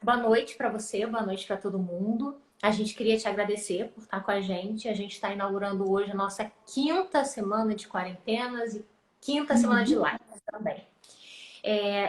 Boa noite para você, boa noite para todo mundo. A gente queria te agradecer por estar com a gente. A gente está inaugurando hoje a nossa quinta semana de quarentenas e quinta semana de Uhum. lives também.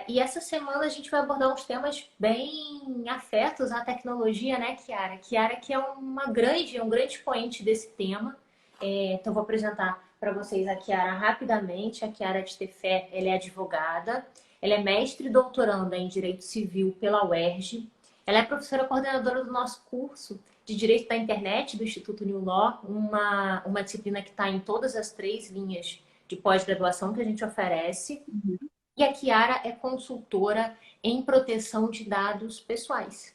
E essa semana a gente vai abordar uns temas bem afetos à tecnologia, né, Kiara? Kiara que é um grande expoente desse tema. Então eu vou apresentar para vocês a Kiara rapidamente. A Kiara de Tefé, ela é advogada, ela é mestre e doutoranda em Direito Civil pela UERJ. Ela é professora coordenadora do nosso curso de Direito da Internet do Instituto New Law, uma disciplina que está em todas as 3 linhas de pós-graduação que a gente oferece. E a Kiara é consultora em proteção de dados pessoais.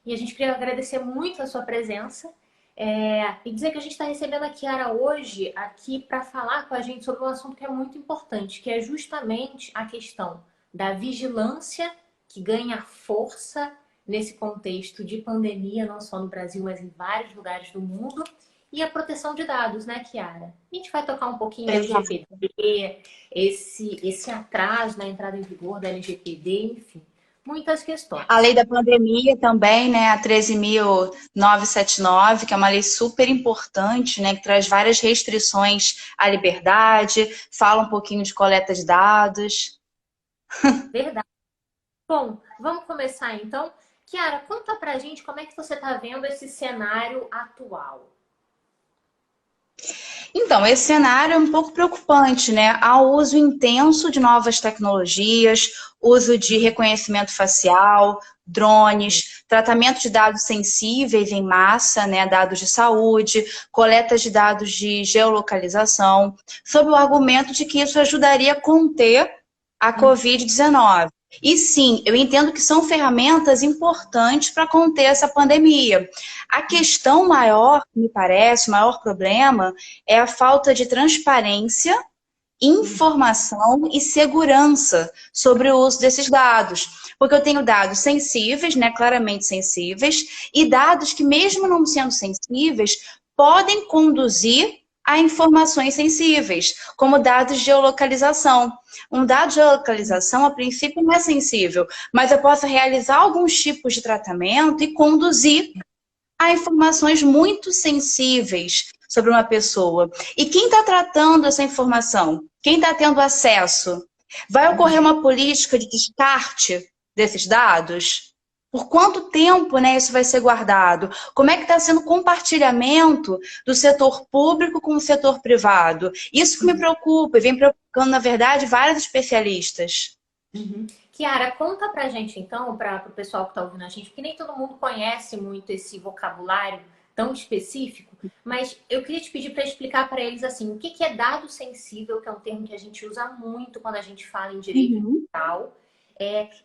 E a gente queria agradecer muito a sua presença e dizer que a gente está recebendo a Kiara hoje aqui para falar com a gente sobre um assunto que é muito importante, que é justamente a questão da vigilância que ganha força nesse contexto de pandemia, não só no Brasil, mas em vários lugares do mundo, e a proteção de dados, né, Kiara? A gente vai tocar um pouquinho em Exato. LGPD, esse atraso na entrada em vigor da LGPD, enfim, muitas A questões. lei da pandemia também, né, a 13.979, que é uma lei super importante, né, que traz várias restrições à liberdade, fala um pouquinho de coleta de dados. Verdade. Bom, vamos começar então. Kiara, conta pra gente como é que você está vendo esse cenário atual. Então, esse cenário é um pouco preocupante, né? Há o uso intenso de novas tecnologias, uso de reconhecimento facial, drones, tratamento de dados sensíveis em massa, né? Dados de saúde, coleta de dados de geolocalização, sob o argumento de que isso ajudaria a conter a Covid-19. E sim, eu entendo que são ferramentas importantes para conter essa pandemia. A questão maior, me parece, o maior problema é a falta de transparência, informação e segurança sobre o uso desses dados. Porque eu tenho dados sensíveis, né, claramente sensíveis, e dados que, mesmo não sendo sensíveis, podem conduzir a informações sensíveis, como dados de geolocalização. Um dado de geolocalização, a princípio, não é sensível, mas eu posso realizar alguns tipos de tratamento e conduzir a informações muito sensíveis sobre uma pessoa. E quem está tratando essa informação? Quem está tendo acesso? Vai ocorrer uma política de descarte desses dados? Por quanto tempo, né, isso vai ser guardado? Como é que está sendo o compartilhamento do setor público com o setor privado? Isso que me preocupa e vem preocupando, na verdade, vários especialistas. Kiara, conta pra gente então, para o pessoal que está ouvindo a gente, porque nem todo mundo conhece muito esse vocabulário tão específico, mas eu queria te pedir para explicar para eles assim, o que que é dado sensível, que é um termo que a gente usa muito quando a gente fala em direito Uhum. digital,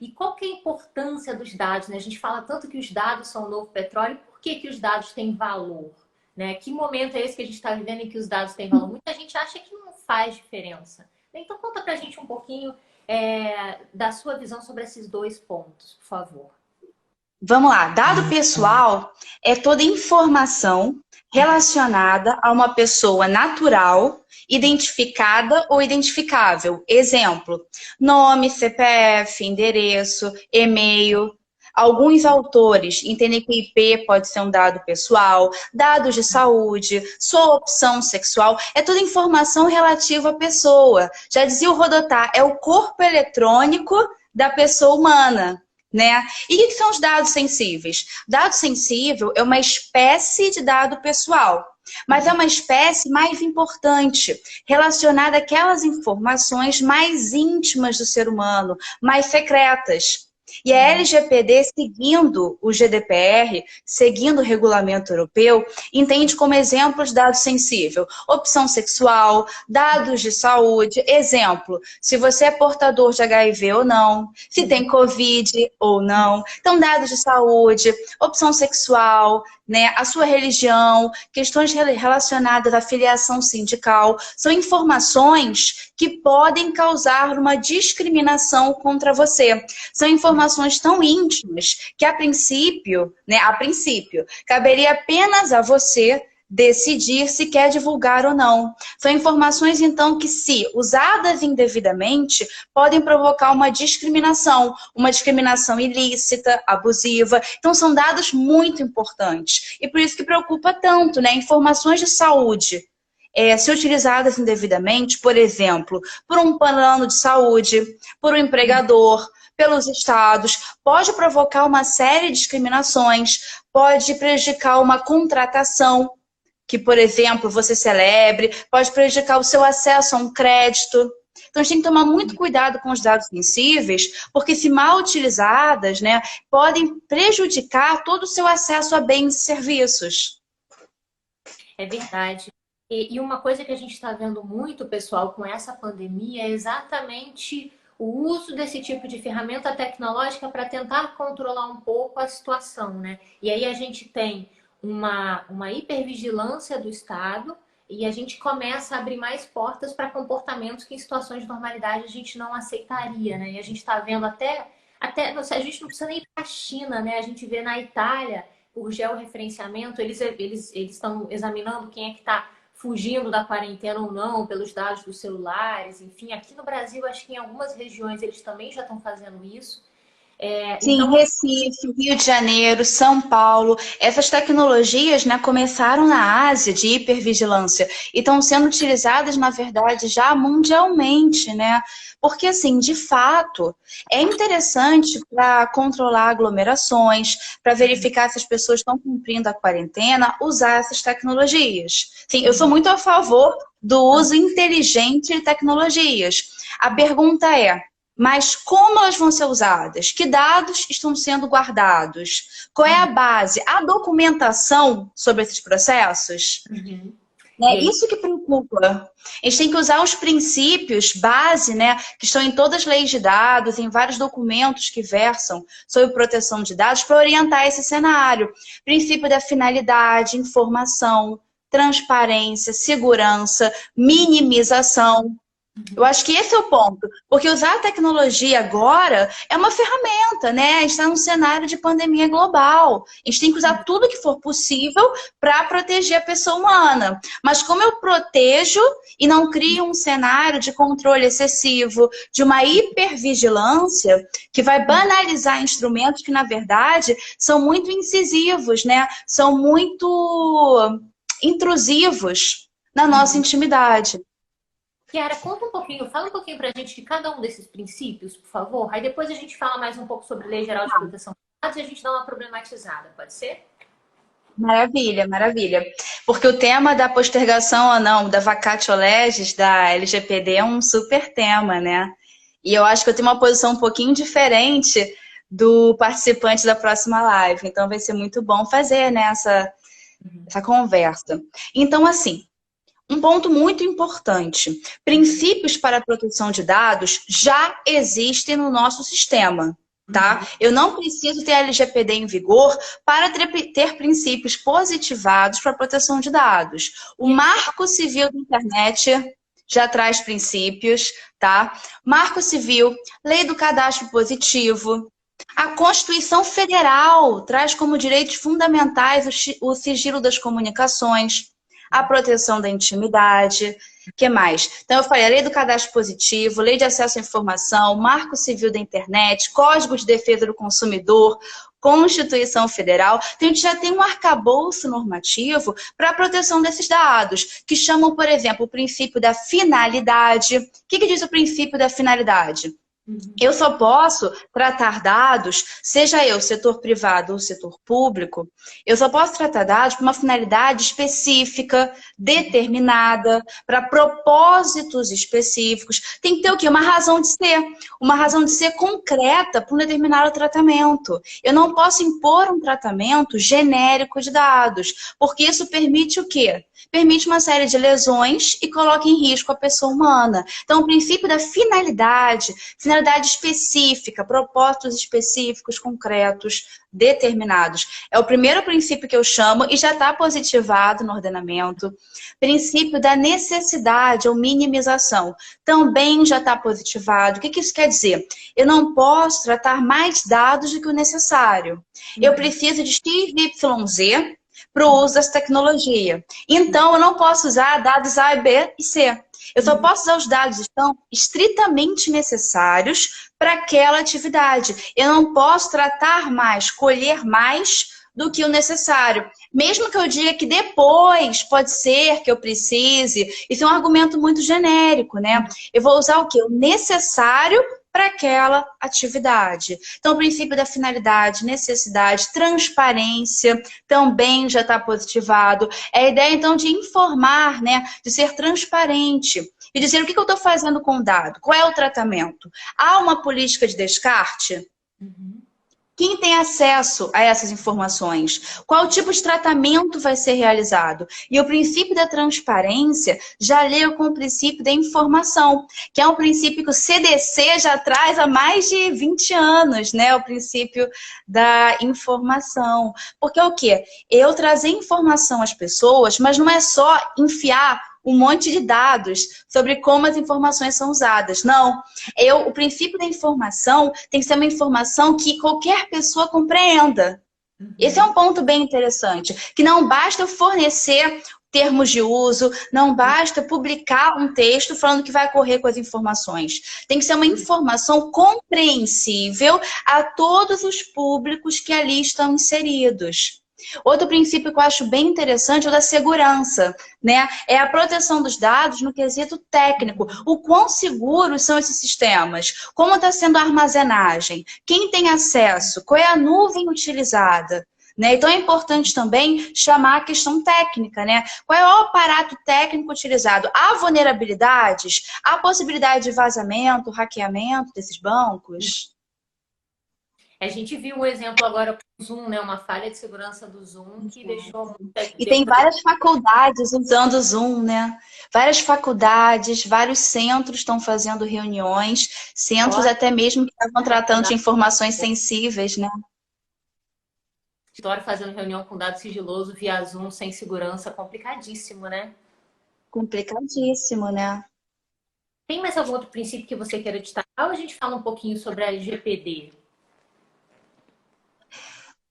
e qual que é a importância dos dados, né? A gente fala tanto que os dados são o novo petróleo, por que que os dados têm valor? Né? Que momento é esse que a gente está vivendo em que os dados têm valor? Muita gente acha que não faz diferença. Então conta pra gente um pouquinho da sua visão sobre esses 2 pontos, por favor. Vamos lá, dado pessoal é toda informação relacionada a uma pessoa natural, identificada ou identificável. Exemplo, nome, CPF, endereço, e-mail. Alguns autores entendem que IP pode ser um dado pessoal, dados de saúde, sua opção sexual, é toda informação relativa à pessoa. Já dizia o Rodotà, é o corpo eletrônico da pessoa humana. Né? E o que são os dados sensíveis? Dado sensível é uma espécie de dado pessoal, mas é uma espécie mais importante, relacionada àquelas informações mais íntimas do ser humano, mais secretas. E a LGPD, seguindo o GDPR, seguindo o regulamento europeu, entende como exemplo de dado sensível, opção sexual, dados de saúde, exemplo, se você é portador de HIV ou não, se tem Covid ou não. Então, dados de saúde, opção sexual, né, a sua religião, questões relacionadas à filiação sindical, são informações que podem causar uma discriminação contra você. São informações tão íntimas que, a princípio, caberia apenas a você decidir se quer divulgar ou não. São informações, então, que, se usadas indevidamente, podem provocar uma discriminação ilícita, abusiva. Então, são dados muito importantes. E por isso que preocupa tanto, né? Informações de saúde, se utilizadas indevidamente, por exemplo, por um plano de saúde, por um empregador, pelos estados, pode provocar uma série de discriminações, pode prejudicar uma contratação, que, por exemplo, você celebre, pode prejudicar o seu acesso a um crédito. Então, a gente tem que tomar muito cuidado com os dados sensíveis, porque, se mal utilizadas, né, podem prejudicar todo o seu acesso a bens e serviços. É verdade. E uma coisa que a gente está vendo muito, pessoal, com essa pandemia é exatamente o uso desse tipo de ferramenta tecnológica para tentar controlar um pouco a situação, né? E aí a gente tem uma hipervigilância do Estado e a gente começa a abrir mais portas para comportamentos que em situações de normalidade a gente não aceitaria, né? E a gente está vendo até não sei, a gente não precisa nem ir para a China, né? A gente vê na Itália, por georreferenciamento, eles estão examinando quem é que está fugindo da quarentena ou não, pelos dados dos celulares, enfim. Aqui no Brasil, acho que em algumas regiões eles também já estão fazendo isso. Sim, Então, Recife, Rio de Janeiro, São Paulo, essas tecnologias, né, começaram na Ásia de hipervigilância e estão sendo utilizadas, na verdade, já mundialmente, né? Porque, assim, de fato, é interessante para controlar aglomerações, para verificar se as pessoas estão cumprindo a quarentena, usar essas tecnologias. Sim, eu sou muito a favor do uso inteligente de tecnologias. A pergunta é: mas como elas vão ser usadas? Que dados estão sendo guardados? Qual é a base? A documentação sobre esses processos? É isso que preocupa. A gente tem que usar os princípios base, né, que estão em todas as leis de dados, em vários documentos que versam sobre proteção de dados, para orientar esse cenário. Princípio da finalidade, informação, transparência, segurança, minimização. Eu acho que esse é o ponto, porque usar a tecnologia agora é uma ferramenta, né? A gente está num cenário de pandemia global. A gente tem que usar tudo que for possível para proteger a pessoa humana. Mas como eu protejo e não crio um cenário de controle excessivo, de uma hipervigilância, que vai banalizar instrumentos que, na verdade, são muito incisivos, né? São muito intrusivos na nossa intimidade. Kiara, conta um pouquinho, fala um pouquinho pra gente de cada um desses princípios, por favor. Aí depois a gente fala mais um pouco sobre Lei Geral de Proteção de Dados e a gente dá uma problematizada, pode ser? Maravilha, maravilha. Porque o tema da postergação ou não, da vacatio legis, da LGPD é um super tema, né? E eu acho que eu tenho uma posição um pouquinho diferente do participante da próxima live. Então vai ser muito bom fazer, né, essa conversa. Então, assim, um ponto muito importante. Princípios para a proteção de dados já existem no nosso sistema, tá? Eu não preciso ter a LGPD em vigor para ter princípios positivados para a proteção de dados. O Marco Civil da Internet já traz princípios, tá? Marco Civil, Lei do Cadastro Positivo. A Constituição Federal traz como direitos fundamentais o sigilo das comunicações, a proteção da intimidade, o que mais? Então, eu falei a Lei do Cadastro Positivo, Lei de Acesso à Informação, Marco Civil da Internet, Código de Defesa do Consumidor, Constituição Federal. Então, a gente já tem um arcabouço normativo para a proteção desses dados, que chamam, por exemplo, o princípio da finalidade. O que diz o princípio da finalidade? Eu só posso tratar dados, seja eu setor privado ou setor público, eu só posso tratar dados para uma finalidade específica, determinada, para propósitos específicos. Tem que ter o quê? Uma razão de ser. Uma razão de ser concreta para um determinado tratamento. Eu não posso impor um tratamento genérico de dados, porque isso permite o quê? Permite uma série de lesões e coloca em risco a pessoa humana. Então, o princípio da finalidade específica, propósitos específicos, concretos, determinados. É o primeiro princípio que eu chamo e já está positivado no ordenamento. Princípio da necessidade ou minimização. Também já está positivado. O que isso quer dizer? Eu não posso tratar mais dados do que o necessário. Eu preciso de XYZ para o uso dessa tecnologia. Então, eu não posso usar dados A, B e C. Eu só posso usar os dados que estão estritamente necessários para aquela atividade. Eu não posso tratar mais, colher mais do que o necessário. Mesmo que eu diga que depois pode ser que eu precise, isso é um argumento muito genérico, né? Eu vou usar o quê? O necessário para aquela atividade. Então, o princípio da finalidade, necessidade, transparência também já está positivado. É a ideia, então, de informar, né? De ser transparente e dizer o que eu estou fazendo com o dado, qual é o tratamento. Há uma política de descarte? Quem tem acesso a essas informações? Qual tipo de tratamento vai ser realizado? E o princípio da transparência já leu com o princípio da informação, que é um princípio que o CDC já traz há mais de 20 anos, né? O princípio da informação. Porque é o quê? Eu trazer informação às pessoas, mas não é só enfiar um monte de dados sobre como as informações são usadas. Não. O princípio da informação tem que ser uma informação que qualquer pessoa compreenda. Esse é um ponto bem interessante. Que não basta eu fornecer termos de uso, não basta publicar um texto falando que vai ocorrer com as informações. Tem que ser uma informação compreensível a todos os públicos que ali estão inseridos. Outro princípio que eu acho bem interessante é o da segurança, né? É a proteção dos dados no quesito técnico. O quão seguros são esses sistemas? Como está sendo a armazenagem? Quem tem acesso? Qual é a nuvem utilizada? Né? Então é importante também chamar a questão técnica, né? Qual é o aparato técnico utilizado? Há vulnerabilidades? Há possibilidade de vazamento, hackeamento desses bancos? A gente viu um exemplo agora com o Zoom, né? Uma falha de segurança do Zoom que deixou muita... E tem várias faculdades usando o Zoom, né? Várias faculdades, vários centros estão fazendo reuniões, centros até mesmo que estão tratando de informações sensíveis, né? História fazendo reunião com dado sigiloso via Zoom sem segurança, complicadíssimo, né? Complicadíssimo, né? Tem mais algum outro princípio que você queira destacar ou a gente fala um pouquinho sobre a LGPD?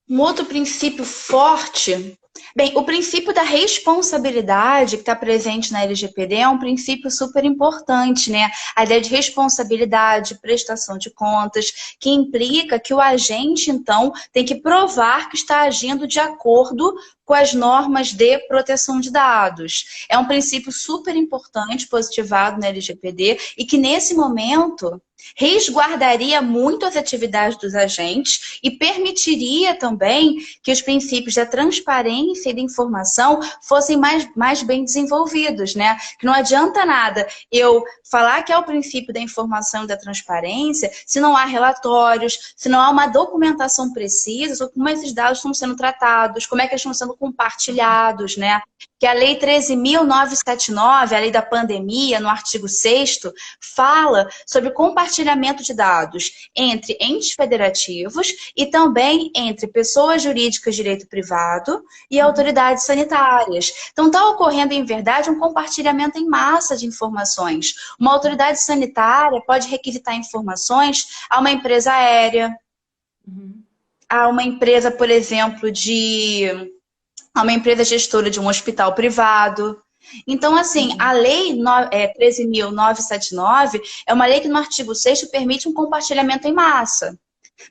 Um outro princípio forte... Bem, o princípio da responsabilidade que está presente na LGPD é um princípio super importante, né? A ideia de responsabilidade, prestação de contas, que implica que o agente, então, tem que provar que está agindo de acordo com as normas de proteção de dados. É um princípio super importante, positivado na LGPD, e que nesse momento resguardaria muito as atividades dos agentes e permitiria também que os princípios da transparência e da informação fossem mais bem desenvolvidos, né? Que não adianta nada eu falar que é o princípio da informação e da transparência se não há relatórios, se não há uma documentação precisa sobre como esses dados estão sendo tratados, como é que eles estão sendo compartilhados, né? Que a Lei 13.979, a lei da pandemia, no artigo 6º, fala sobre compartilhamento de dados entre entes federativos e também entre pessoas jurídicas de direito privado e autoridades sanitárias. Então, está ocorrendo, em verdade, um compartilhamento em massa de informações. Uma autoridade sanitária pode requisitar informações a uma empresa aérea, a uma empresa, por exemplo, a uma empresa gestora de um hospital privado. Então, assim, a lei 13.979 é uma lei que no artigo 6º permite um compartilhamento em massa.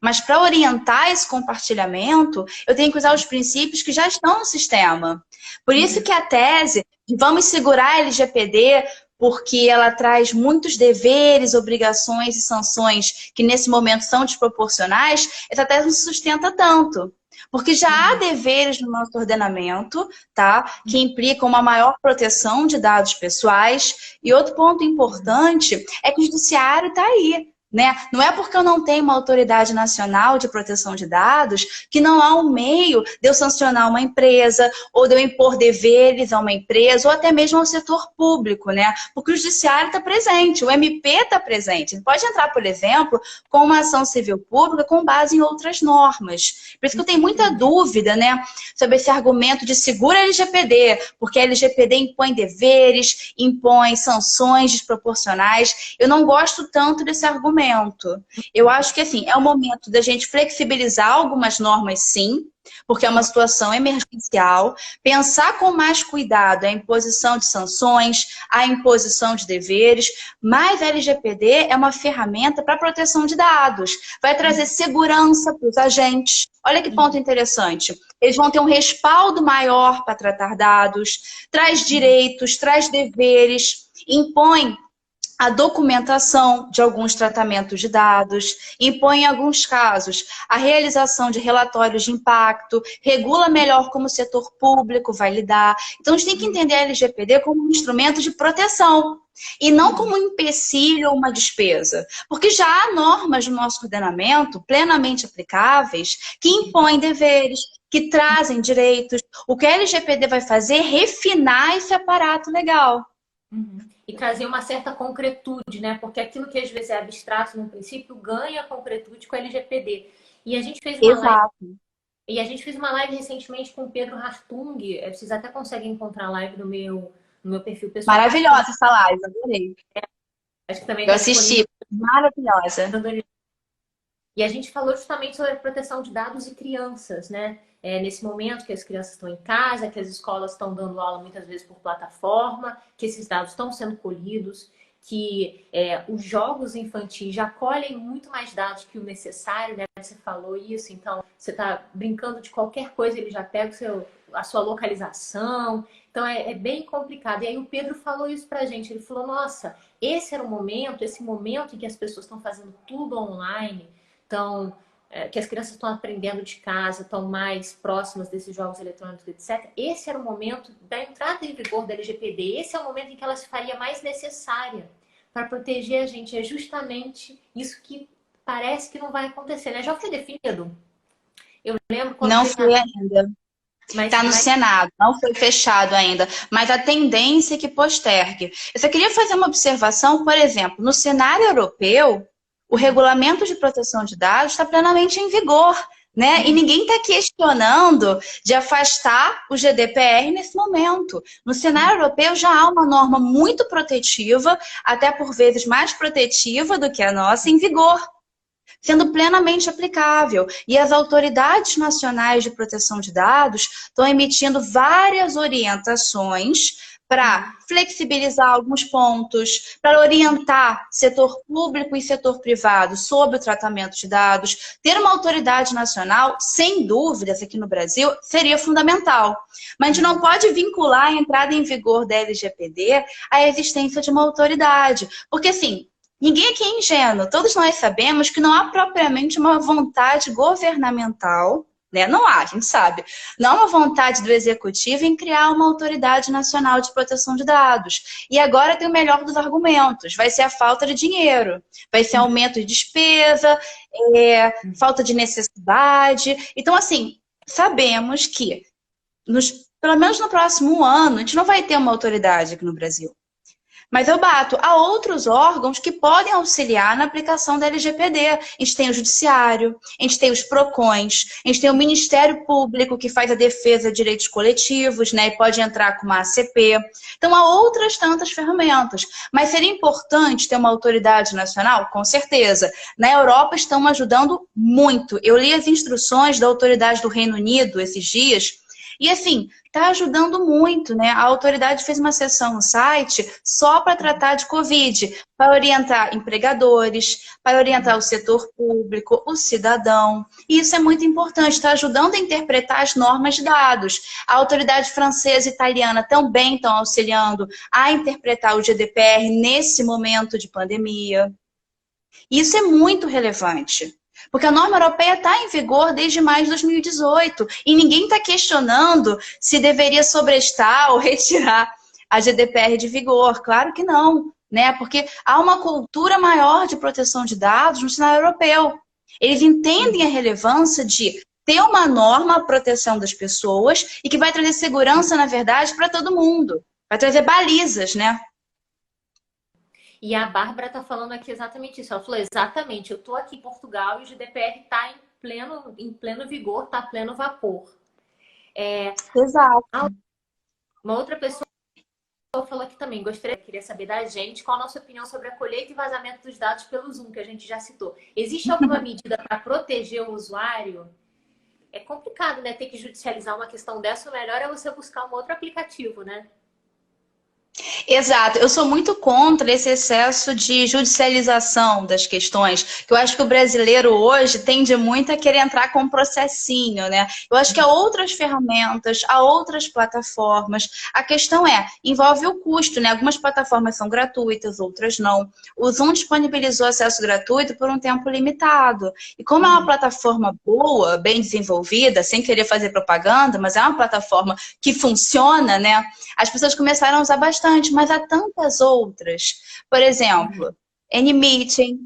Mas para orientar esse compartilhamento, eu tenho que usar os princípios que já estão no sistema. Por isso que a tese de vamos segurar a LGPD, porque ela traz muitos deveres, obrigações e sanções que nesse momento são desproporcionais, essa tese não se sustenta tanto. Porque já há deveres no nosso ordenamento, tá? Que implicam uma maior proteção de dados pessoais. E outro ponto importante é que o judiciário está aí, né? Não é porque eu não tenho uma autoridade nacional de proteção de dados que não há um meio de eu sancionar uma empresa ou de eu impor deveres a uma empresa ou até mesmo ao setor público, né? Porque o judiciário está presente, o MP está presente. Ele pode entrar, por exemplo, com uma ação civil pública com base em outras normas. Por isso que eu tenho muita dúvida, né, sobre esse argumento de segura a LGPD, porque a LGPD impõe deveres, impõe sanções desproporcionais. Eu não gosto tanto desse argumento. Eu acho que, assim, é o momento da gente flexibilizar algumas normas, sim, porque é uma situação emergencial, pensar com mais cuidado a imposição de sanções, a imposição de deveres, mas a LGPD é uma ferramenta para proteção de dados, vai trazer segurança para os agentes. Olha que ponto interessante. Eles vão ter um respaldo maior para tratar dados, traz direitos, traz deveres, impõe a documentação de alguns tratamentos de dados, impõe em alguns casos a realização de relatórios de impacto, regula melhor como o setor público vai lidar. Então, a gente tem que entender a LGPD como um instrumento de proteção e não como um empecilho ou uma despesa. Porque já há normas no nosso ordenamento plenamente aplicáveis que impõem deveres, que trazem direitos. O que a LGPD vai fazer é refinar esse aparato legal. Uhum. E trazer uma certa concretude, né? Porque aquilo que às vezes é abstrato no princípio ganha concretude com a LGPD. E a gente fez uma live, Exato. e a gente fez uma live recentemente com o Pedro Hartung. Vocês até conseguem encontrar a live no meu perfil pessoal. Maravilhosa essa live, adorei. Acho que também Eu está assisti, disponível. maravilhosa. E a gente falou justamente sobre a proteção de dados e crianças, né? Nesse momento que as crianças estão em casa, que as escolas estão dando aula muitas vezes por plataforma, que esses dados estão sendo colhidos, que os jogos infantis já colhem muito mais dados que o necessário, né? Você falou isso, então você está brincando de qualquer coisa, ele já pega a sua localização. Então é bem complicado. E aí o Pedro falou isso pra gente, ele falou, nossa, esse momento em que as pessoas estão fazendo tudo online, então, que as crianças estão aprendendo de casa, estão mais próximas desses jogos eletrônicos, etc. Esse era o momento da entrada em vigor da LGPD. Esse é o momento em que ela se faria mais necessária para proteger a gente. É justamente isso que parece que não vai acontecer, né? Já foi definido. Eu lembro quando Não teve foi ainda. mas, Está no mas Senado, não foi fechado ainda. Mas a tendência é que postergue. Eu só queria fazer uma observação, por exemplo, no cenário europeu, o regulamento de proteção de dados está plenamente em vigor, né? E ninguém está questionando de afastar o GDPR nesse momento. No cenário europeu já há uma norma muito protetiva, até por vezes mais protetiva do que a nossa, em vigor, sendo plenamente aplicável. E as autoridades nacionais de proteção de dados estão emitindo várias orientações para flexibilizar alguns pontos, para orientar setor público e setor privado sobre o tratamento de dados. Ter uma autoridade nacional, sem dúvidas, aqui no Brasil, seria fundamental. Mas a gente não pode vincular a entrada em vigor da LGPD à existência de uma autoridade. Porque, assim, ninguém aqui é ingênuo. Todos nós sabemos que não há propriamente uma vontade governamental, né? Não há, a gente sabe. Não há uma vontade do executivo em criar uma autoridade nacional de proteção de dados. E agora tem o melhor dos argumentos. Vai ser a falta de dinheiro. Vai ser aumento de despesa, falta de necessidade. Então, assim, sabemos que, pelo menos no próximo ano, a gente não vai ter uma autoridade aqui no Brasil. Mas eu bato, há outros órgãos que podem auxiliar na aplicação da LGPD. A gente tem o Judiciário, a gente tem os PROCONs, a gente tem o Ministério Público, que faz a defesa de direitos coletivos, né, e pode entrar com uma ACP. Então, há outras tantas ferramentas. Mas seria importante ter uma autoridade nacional? Com certeza. Na Europa estão ajudando muito. Eu li as instruções da autoridade do Reino Unido esses dias, e assim, está ajudando muito, né? A autoridade fez uma sessão no site só para tratar de Covid, para orientar empregadores, para orientar o setor público, o cidadão. E isso é muito importante, está ajudando a interpretar as normas de dados. A autoridade francesa e italiana também estão auxiliando a interpretar o GDPR nesse momento de pandemia. Isso é muito relevante. Porque a norma europeia está em vigor desde maio de 2018 e ninguém está questionando se deveria sobrestar ou retirar a GDPR de vigor. Claro que não, né? Porque há uma cultura maior de proteção de dados no cenário europeu. Eles entendem a relevância de ter uma norma à proteção das pessoas e que vai trazer segurança, na verdade, para todo mundo. Vai trazer balizas, né? E a Bárbara está falando aqui exatamente isso. Ela falou, exatamente, eu estou aqui em Portugal e o GDPR está em pleno vigor, está a pleno vapor. Exato. Uma outra pessoa falou aqui também, queria saber da gente qual a nossa opinião sobre a colheita e vazamento dos dados pelo Zoom, que a gente já citou. Existe alguma medida para proteger o usuário? é complicado, né? Ter que judicializar uma questão dessa, o melhor é você buscar um outro aplicativo, né? Exato, eu sou muito contra esse excesso de judicialização das questões, que eu acho que o brasileiro hoje tende muito a querer entrar com um processinho, né? Eu acho que há outras ferramentas, há outras plataformas. A questão é, envolve o custo, né? Algumas plataformas são gratuitas, outras não. O Zoom disponibilizou acesso gratuito por um tempo limitado. E como é uma plataforma boa, bem desenvolvida, sem querer fazer propaganda, mas é uma plataforma que funciona, né? As pessoas começaram a usar bastante, mas há tantas outras. Por exemplo, Anymeeting,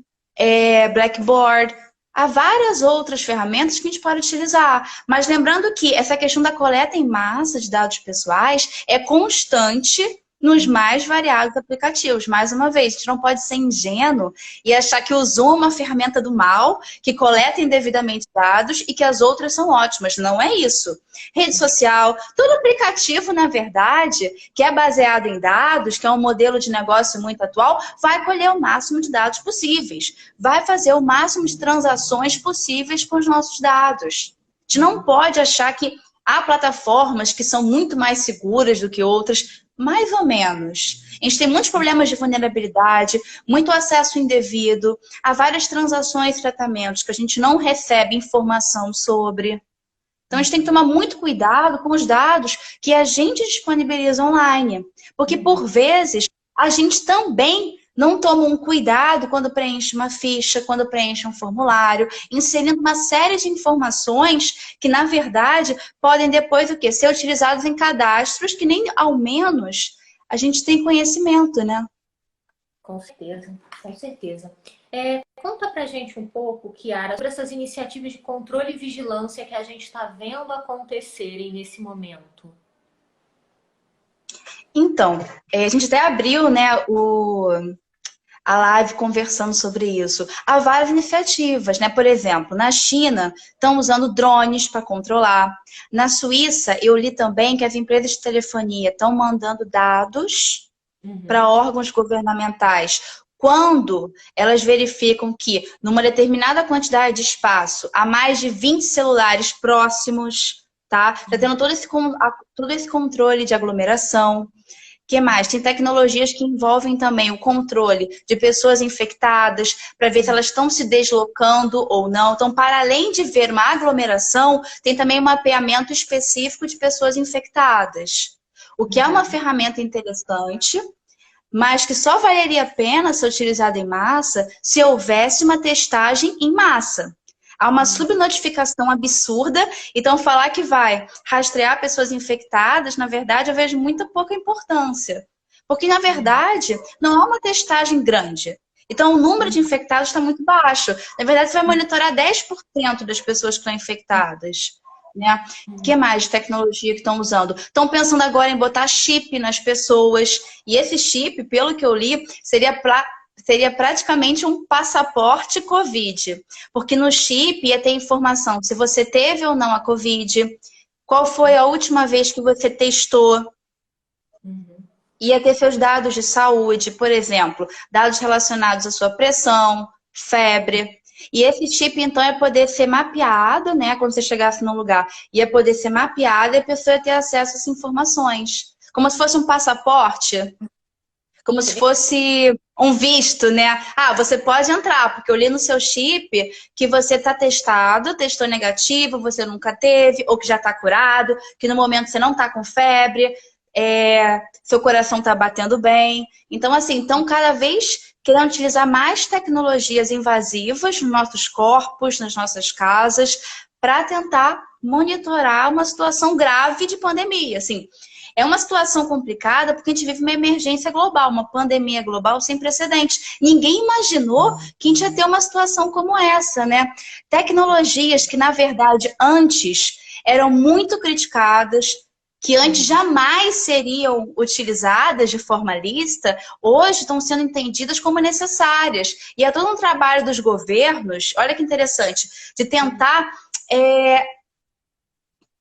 Blackboard, há várias outras ferramentas que a gente pode utilizar. Mas lembrando que essa questão da coleta em massa de dados pessoais é constante nos mais variados aplicativos. Mais uma vez, a gente não pode ser ingênuo e achar que o Zoom é uma ferramenta do mal, que coleta indevidamente dados e que as outras são ótimas. Não é isso. Rede social, todo aplicativo, na verdade, que é baseado em dados, que é um modelo de negócio muito atual, vai colher o máximo de dados possíveis. Vai fazer o máximo de transações possíveis com os nossos dados. A gente não pode achar que há plataformas que são muito mais seguras do que outras. Mais ou menos. A gente tem muitos problemas de vulnerabilidade, muito acesso indevido, há várias transações e tratamentos que a gente não recebe informação sobre. Então, a gente tem que tomar muito cuidado com os dados que a gente disponibiliza online. Porque, por vezes, a gente também não toma um cuidado quando preenche uma ficha, quando preenche um formulário, inserindo uma série de informações que, na verdade, podem depois o quê? Ser utilizados em cadastros que nem, ao menos, a gente tem conhecimento, né? Com certeza, com certeza. Conta pra gente um pouco, Kiara, sobre essas iniciativas de controle e vigilância que a gente está vendo acontecerem nesse momento. Então, a gente até abriu, né, a live conversando sobre isso. Há várias iniciativas, né? Por exemplo, na China, estão usando drones para controlar. Na Suíça, eu li também que as empresas de telefonia estão mandando dados para órgãos governamentais. Quando elas verificam que, numa determinada quantidade de espaço, há mais de 20 celulares próximos, tá? Está tendo todo esse controle de aglomeração. O que mais? Tem tecnologias que envolvem também o controle de pessoas infectadas, para ver se elas estão se deslocando ou não. Então, para além de ver uma aglomeração, tem também um mapeamento específico de pessoas infectadas. O que é uma ferramenta interessante, mas que só valeria a pena ser utilizada em massa se houvesse uma testagem em massa. Há uma subnotificação absurda, então falar que vai rastrear pessoas infectadas, na verdade, eu vejo muita pouca importância. Porque, na verdade, não há uma testagem grande. Então, o número de infectados está muito baixo. Na verdade, você vai monitorar 10% das pessoas que estão infectadas. Né? O que mais de tecnologia que estão usando? Estão pensando agora em botar chip nas pessoas. E esse chip, pelo que eu li, seria praticamente um passaporte Covid. Porque no chip ia ter informação se você teve ou não a Covid, qual foi a última vez que você testou. Ia ter seus dados de saúde, por exemplo, dados relacionados à sua pressão, febre. E esse chip, então, ia poder ser mapeado, né? Quando você chegasse no lugar, ia poder ser mapeado e a pessoa ia ter acesso a essas informações. Como se fosse um passaporte. Como se fosse um visto, né? Ah, você pode entrar, porque eu li no seu chip que você está testou negativo, você nunca teve, ou que já está curado, que no momento você não está com febre, seu coração está batendo bem. Então, assim, cada vez querendo utilizar mais tecnologias invasivas nos nossos corpos, nas nossas casas, para tentar monitorar uma situação grave de pandemia. Assim, é uma situação complicada porque a gente vive uma emergência global, uma pandemia global sem precedentes. Ninguém imaginou que a gente ia ter uma situação como essa, né? Tecnologias que, na verdade, antes eram muito criticadas, que antes jamais seriam utilizadas de forma lícita, hoje estão sendo entendidas como necessárias. E é todo um trabalho dos governos, olha que interessante, de tentar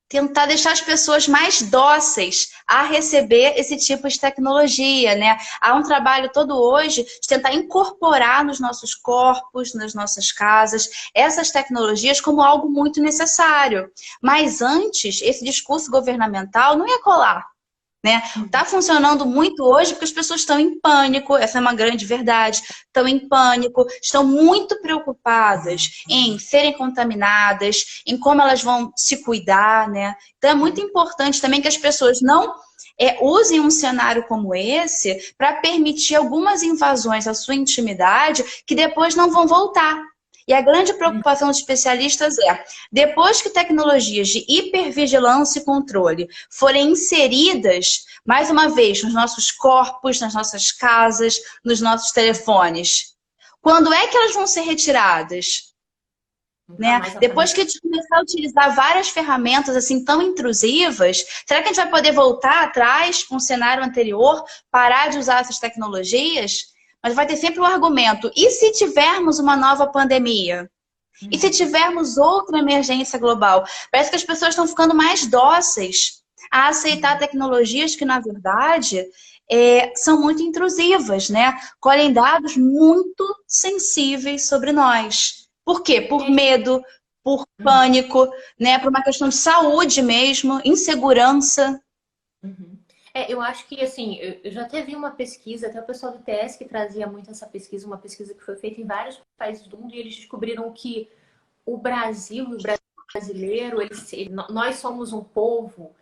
tentar deixar as pessoas mais dóceis a receber esse tipo de tecnologia, né? Há um trabalho todo hoje de tentar incorporar nos nossos corpos, nas nossas casas, essas tecnologias como algo muito necessário. Mas antes, esse discurso governamental não ia colar. Né? Tá funcionando muito hoje porque as pessoas estão em pânico, essa é uma grande verdade, estão em pânico, estão muito preocupadas em serem contaminadas, em como elas vão se cuidar, né? Então é muito importante também que as pessoas não usem um cenário como esse para permitir algumas invasões à sua intimidade que depois não vão voltar. E a grande preocupação dos especialistas é, depois que tecnologias de hipervigilância e controle forem inseridas, mais uma vez, nos nossos corpos, nas nossas casas, nos nossos telefones, quando é que elas vão ser retiradas? Né? Depois que a gente começar a utilizar várias ferramentas assim tão intrusivas, será que a gente vai poder voltar atrás com o cenário anterior, parar de usar essas tecnologias? Mas vai ter sempre um argumento. E se tivermos uma nova pandemia? E se tivermos outra emergência global? Parece que as pessoas estão ficando mais dóceis a aceitar tecnologias que, na verdade, são muito intrusivas, né? Colhem dados muito sensíveis sobre nós. Por quê? Por medo, por pânico, né? Por uma questão de saúde mesmo, insegurança. Eu acho que, assim, eu já até vi uma pesquisa, até o pessoal do TS que trazia muito essa pesquisa, uma pesquisa que foi feita em vários países do mundo, e eles descobriram que o Brasil, o brasileiro, nós somos um povo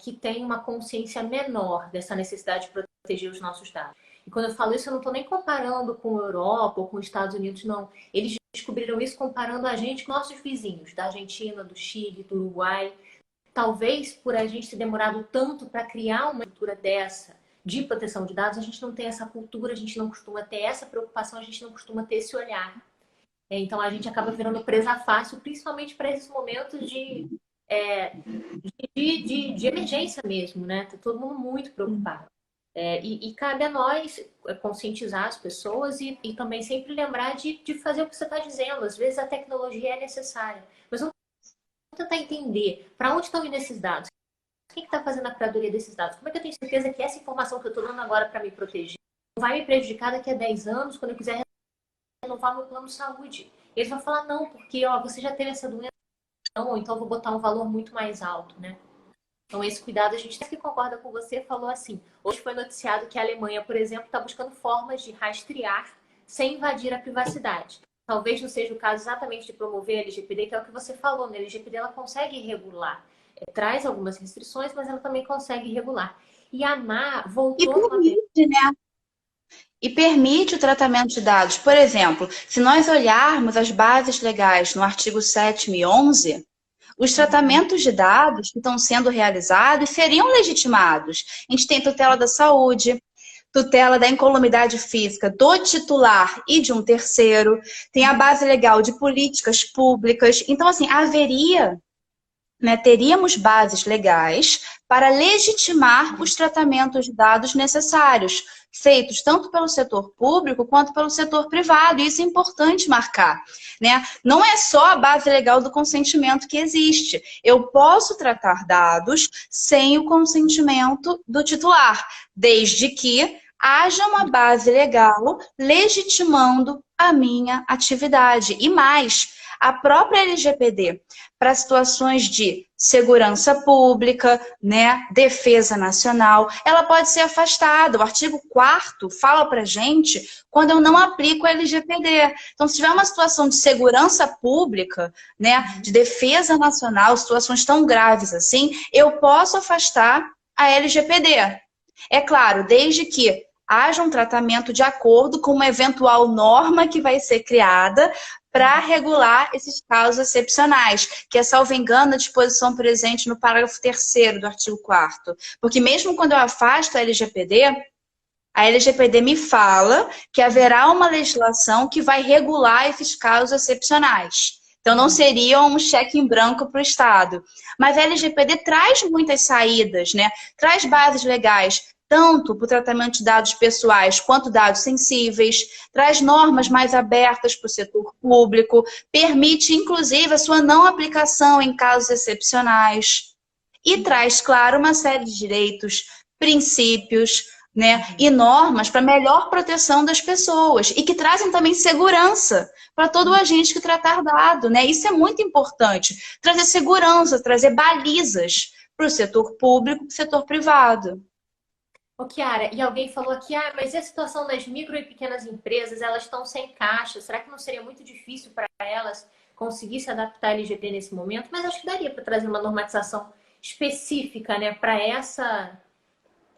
que tem uma consciência menor dessa necessidade de proteger os nossos dados. E quando eu falo isso, eu não estou nem comparando com a Europa ou com os Estados Unidos, não. Eles descobriram isso comparando a gente com nossos vizinhos, da Argentina, do Chile, do Uruguai. Talvez por a gente ter demorado tanto para criar uma cultura dessa de proteção de dados, a gente não tem essa cultura, a gente não costuma ter essa preocupação, a gente não costuma ter esse olhar. Então a gente acaba virando presa fácil, principalmente para esses momentos de emergência mesmo, né? Tá todo mundo muito preocupado. E cabe a nós conscientizar as pessoas e também sempre lembrar de fazer o que você está dizendo. Às vezes a tecnologia é necessária, mas vamos tentar entender para onde estão indo esses dados. Quem está fazendo a curadoria desses dados? Como é que eu tenho certeza que essa informação que eu estou dando agora para me proteger não vai me prejudicar daqui a 10 anos, quando eu quiser renovar meu plano de saúde? Eles vão falar, não, porque você já teve essa doença, não, ou então eu vou botar um valor muito mais alto, né? Então, esse cuidado, a gente que concorda com você, falou assim, hoje foi noticiado que a Alemanha, por exemplo, está buscando formas de rastrear sem invadir a privacidade. Talvez não seja o caso exatamente de promover a LGPD, que é o que você falou, né? A LGPD ela consegue regular, traz algumas restrições, mas ela também consegue regular. E a ANMAR voltou... E permite, né? E permite o tratamento de dados. Por exemplo, se nós olharmos as bases legais no artigo 7º e 11, os tratamentos de dados que estão sendo realizados seriam legitimados. A gente tem tutela da saúde, tutela da incolumidade física do titular e de um terceiro, tem a base legal de políticas públicas. Então, assim, haveria, né, teríamos bases legais para legitimar os tratamentos de dados necessários, feitos tanto pelo setor público quanto pelo setor privado. E isso é importante marcar, né? Não é só a base legal do consentimento que existe. Eu posso tratar dados sem o consentimento do titular, desde que haja uma base legal legitimando a minha atividade. E mais, a própria LGPD, para situações de segurança pública, né, defesa nacional, ela pode ser afastada. O artigo 4º fala para a gente quando eu não aplico a LGPD. Então, se tiver uma situação de segurança pública, né, de defesa nacional, situações tão graves assim, eu posso afastar a LGPD. É claro, desde que haja um tratamento de acordo com uma eventual norma que vai ser criada para regular esses casos excepcionais, que é, salvo engano, a disposição presente no parágrafo 3º do artigo 4º. Porque mesmo quando eu afasto a LGPD me fala que haverá uma legislação que vai regular esses casos excepcionais. Então, não seria um cheque em branco para o Estado. Mas a LGPD traz muitas saídas, né? Traz bases legais tanto para o tratamento de dados pessoais quanto dados sensíveis, traz normas mais abertas para o setor público, permite, inclusive, a sua não aplicação em casos excepcionais e traz, claro, uma série de direitos, princípios, né, e normas para melhor proteção das pessoas e que trazem também segurança para todo o agente que tratar dado, né? Isso é muito importante, trazer segurança, trazer balizas para o setor público, para o setor privado. Ô, Kiara, e alguém falou aqui, ah, mas e a situação das micro e pequenas empresas, elas estão sem caixa, será que não seria muito difícil para elas conseguir se adaptar à LGPD nesse momento? Mas acho que daria para trazer uma normatização específica, né, para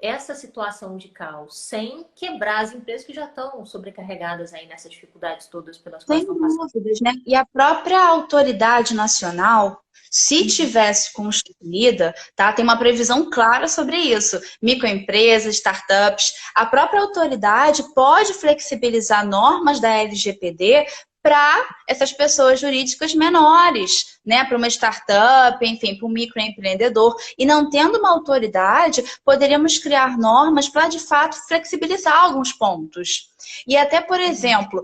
essa situação de caos, sem quebrar as empresas que já estão sobrecarregadas aí nessas dificuldades todas pelas quais Sem estão passando. dúvidas, né? E a própria autoridade nacional, se tivesse constituída, tá? Tem uma previsão clara sobre isso. Microempresas, startups, a própria autoridade pode flexibilizar normas da LGPD para essas pessoas jurídicas menores, né? Para uma startup, enfim, para um microempreendedor. E não tendo uma autoridade, poderíamos criar normas para, de fato, flexibilizar alguns pontos. E até, por exemplo,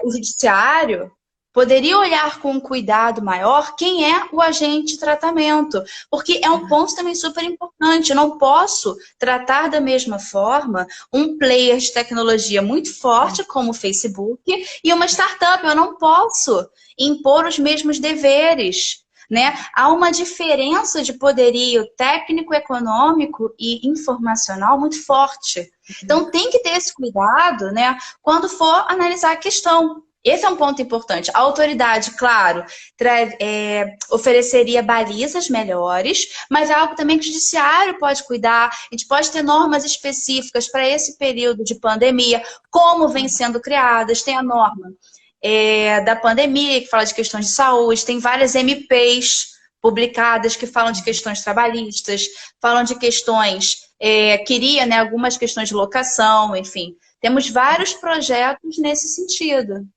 o judiciário poderia olhar com um cuidado maior quem é o agente de tratamento, porque é um ponto também super importante. Eu não posso tratar da mesma forma um player de tecnologia muito forte como o Facebook e uma startup. Eu não posso impor os mesmos deveres. Né? Há uma diferença de poderio técnico, econômico e informacional muito forte. Então tem que ter esse cuidado, né, quando for analisar a questão. Esse é um ponto importante. A autoridade, claro, ofereceria balizas melhores, mas é algo também que o judiciário pode cuidar. A gente pode ter normas específicas para esse período de pandemia, como vem sendo criadas. Tem a norma da pandemia, que fala de questões de saúde, tem várias MPs publicadas que falam de questões trabalhistas, falam de questões, queria, né, algumas questões de locação, enfim. Temos vários projetos nesse sentido.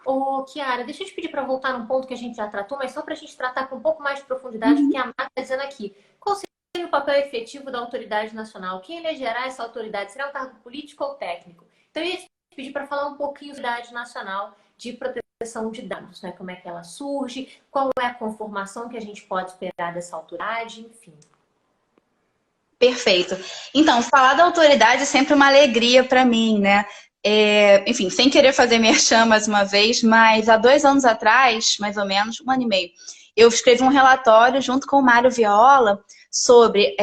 Ô, Kiara, deixa eu te pedir para voltar num ponto que a gente já tratou, mas só para a gente tratar com um pouco mais de profundidade, porque a Marta está dizendo aqui. Qual seria o papel efetivo da autoridade nacional? Quem elegerá essa autoridade? Será um cargo político ou técnico? Então, eu ia te pedir para falar um pouquinho da autoridade nacional de proteção de dados, né? Como é que ela surge, qual é a conformação que a gente pode esperar dessa autoridade, enfim. Perfeito. Então, falar da autoridade é sempre uma alegria para mim, né? Enfim, sem querer fazer merchan mais uma vez, mas há 2 anos atrás, mais ou menos, 1 ano e meio, eu escrevi um relatório junto com o Mário Viola sobre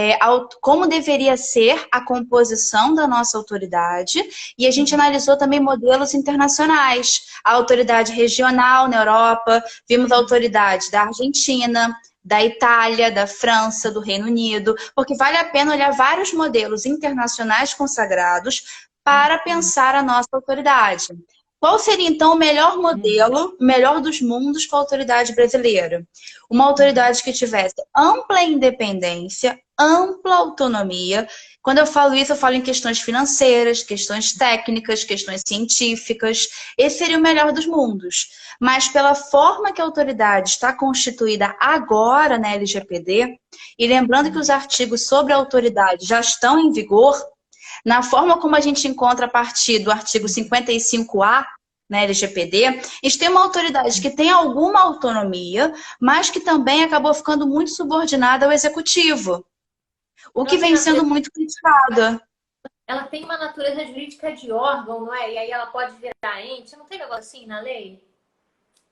como deveria ser a composição da nossa autoridade e a gente analisou também modelos internacionais, a autoridade regional na Europa, vimos a autoridade da Argentina, da Itália, da França, do Reino Unido, porque vale a pena olhar vários modelos internacionais consagrados para pensar a nossa autoridade. Qual seria, então, o melhor modelo, o melhor dos mundos para a autoridade brasileira? Uma autoridade que tivesse ampla independência, ampla autonomia. Quando eu falo isso, eu falo em questões financeiras, questões técnicas, questões científicas. Esse seria o melhor dos mundos. Mas pela forma que a autoridade está constituída agora na LGPD, e lembrando que os artigos sobre a autoridade já estão em vigor, na forma como a gente encontra a partir do artigo 55A na LGPD, a gente tem uma autoridade que tem alguma autonomia, mas que também acabou ficando muito subordinada ao executivo, o que vem sendo muito criticado. Ela tem uma natureza jurídica de órgão, não é? E aí ela pode virar ente. Não tem negócio assim na lei?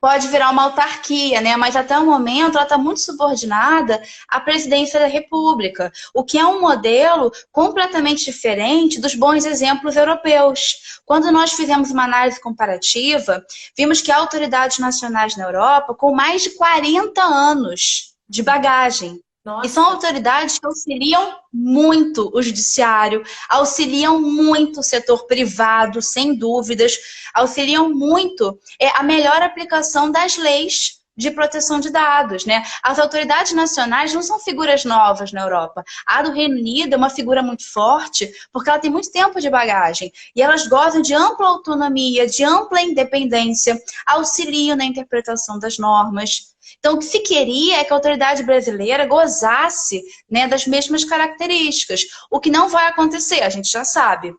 Pode virar uma autarquia, né? Mas até o momento ela está muito subordinada à presidência da República, o que é um modelo completamente diferente dos bons exemplos europeus. Quando nós fizemos uma análise comparativa, vimos que há autoridades nacionais na Europa com mais de 40 anos de bagagem. Nossa. E são autoridades que auxiliam muito o judiciário, auxiliam muito o setor privado, sem dúvidas, auxiliam muito a melhor aplicação das leis de proteção de dados, né? As autoridades nacionais não são figuras novas na Europa. A do Reino Unido é uma figura muito forte, porque ela tem muito tempo de bagagem. E elas gozam de ampla autonomia, de ampla independência, auxiliam na interpretação das normas. Então, o que se queria é que a autoridade brasileira gozasse, né, das mesmas características. O que não vai acontecer, a gente já sabe.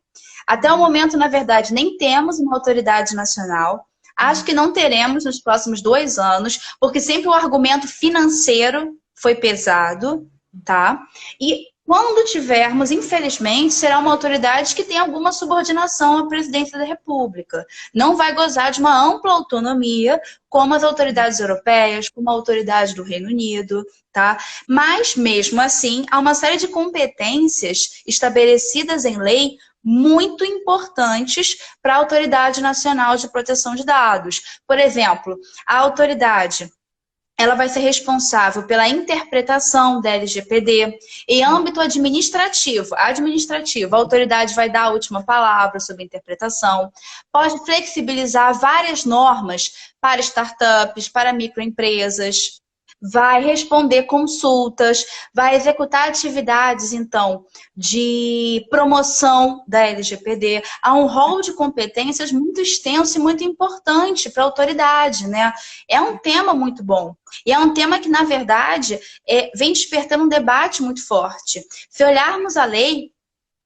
Até o momento, na verdade, nem temos uma autoridade nacional. Acho que não teremos nos próximos 2 anos, porque sempre o argumento financeiro foi pesado, tá? E quando tivermos, infelizmente, será uma autoridade que tem alguma subordinação à presidência da República. Não vai gozar de uma ampla autonomia, como as autoridades europeias, como a autoridade do Reino Unido, tá? Mas, mesmo assim, há uma série de competências estabelecidas em lei muito importantes para a Autoridade Nacional de Proteção de Dados. Por exemplo, a autoridade ela vai ser responsável pela interpretação da LGPD. Em âmbito administrativo, a autoridade vai dar a última palavra sobre a interpretação, pode flexibilizar várias normas para startups, para microempresas, vai responder consultas, vai executar atividades, então, de promoção da LGPD. Há um rol de competências muito extenso e muito importante para a autoridade, né? É um tema muito bom. E é um tema que, na verdade, vem despertando um debate muito forte. Se olharmos a lei,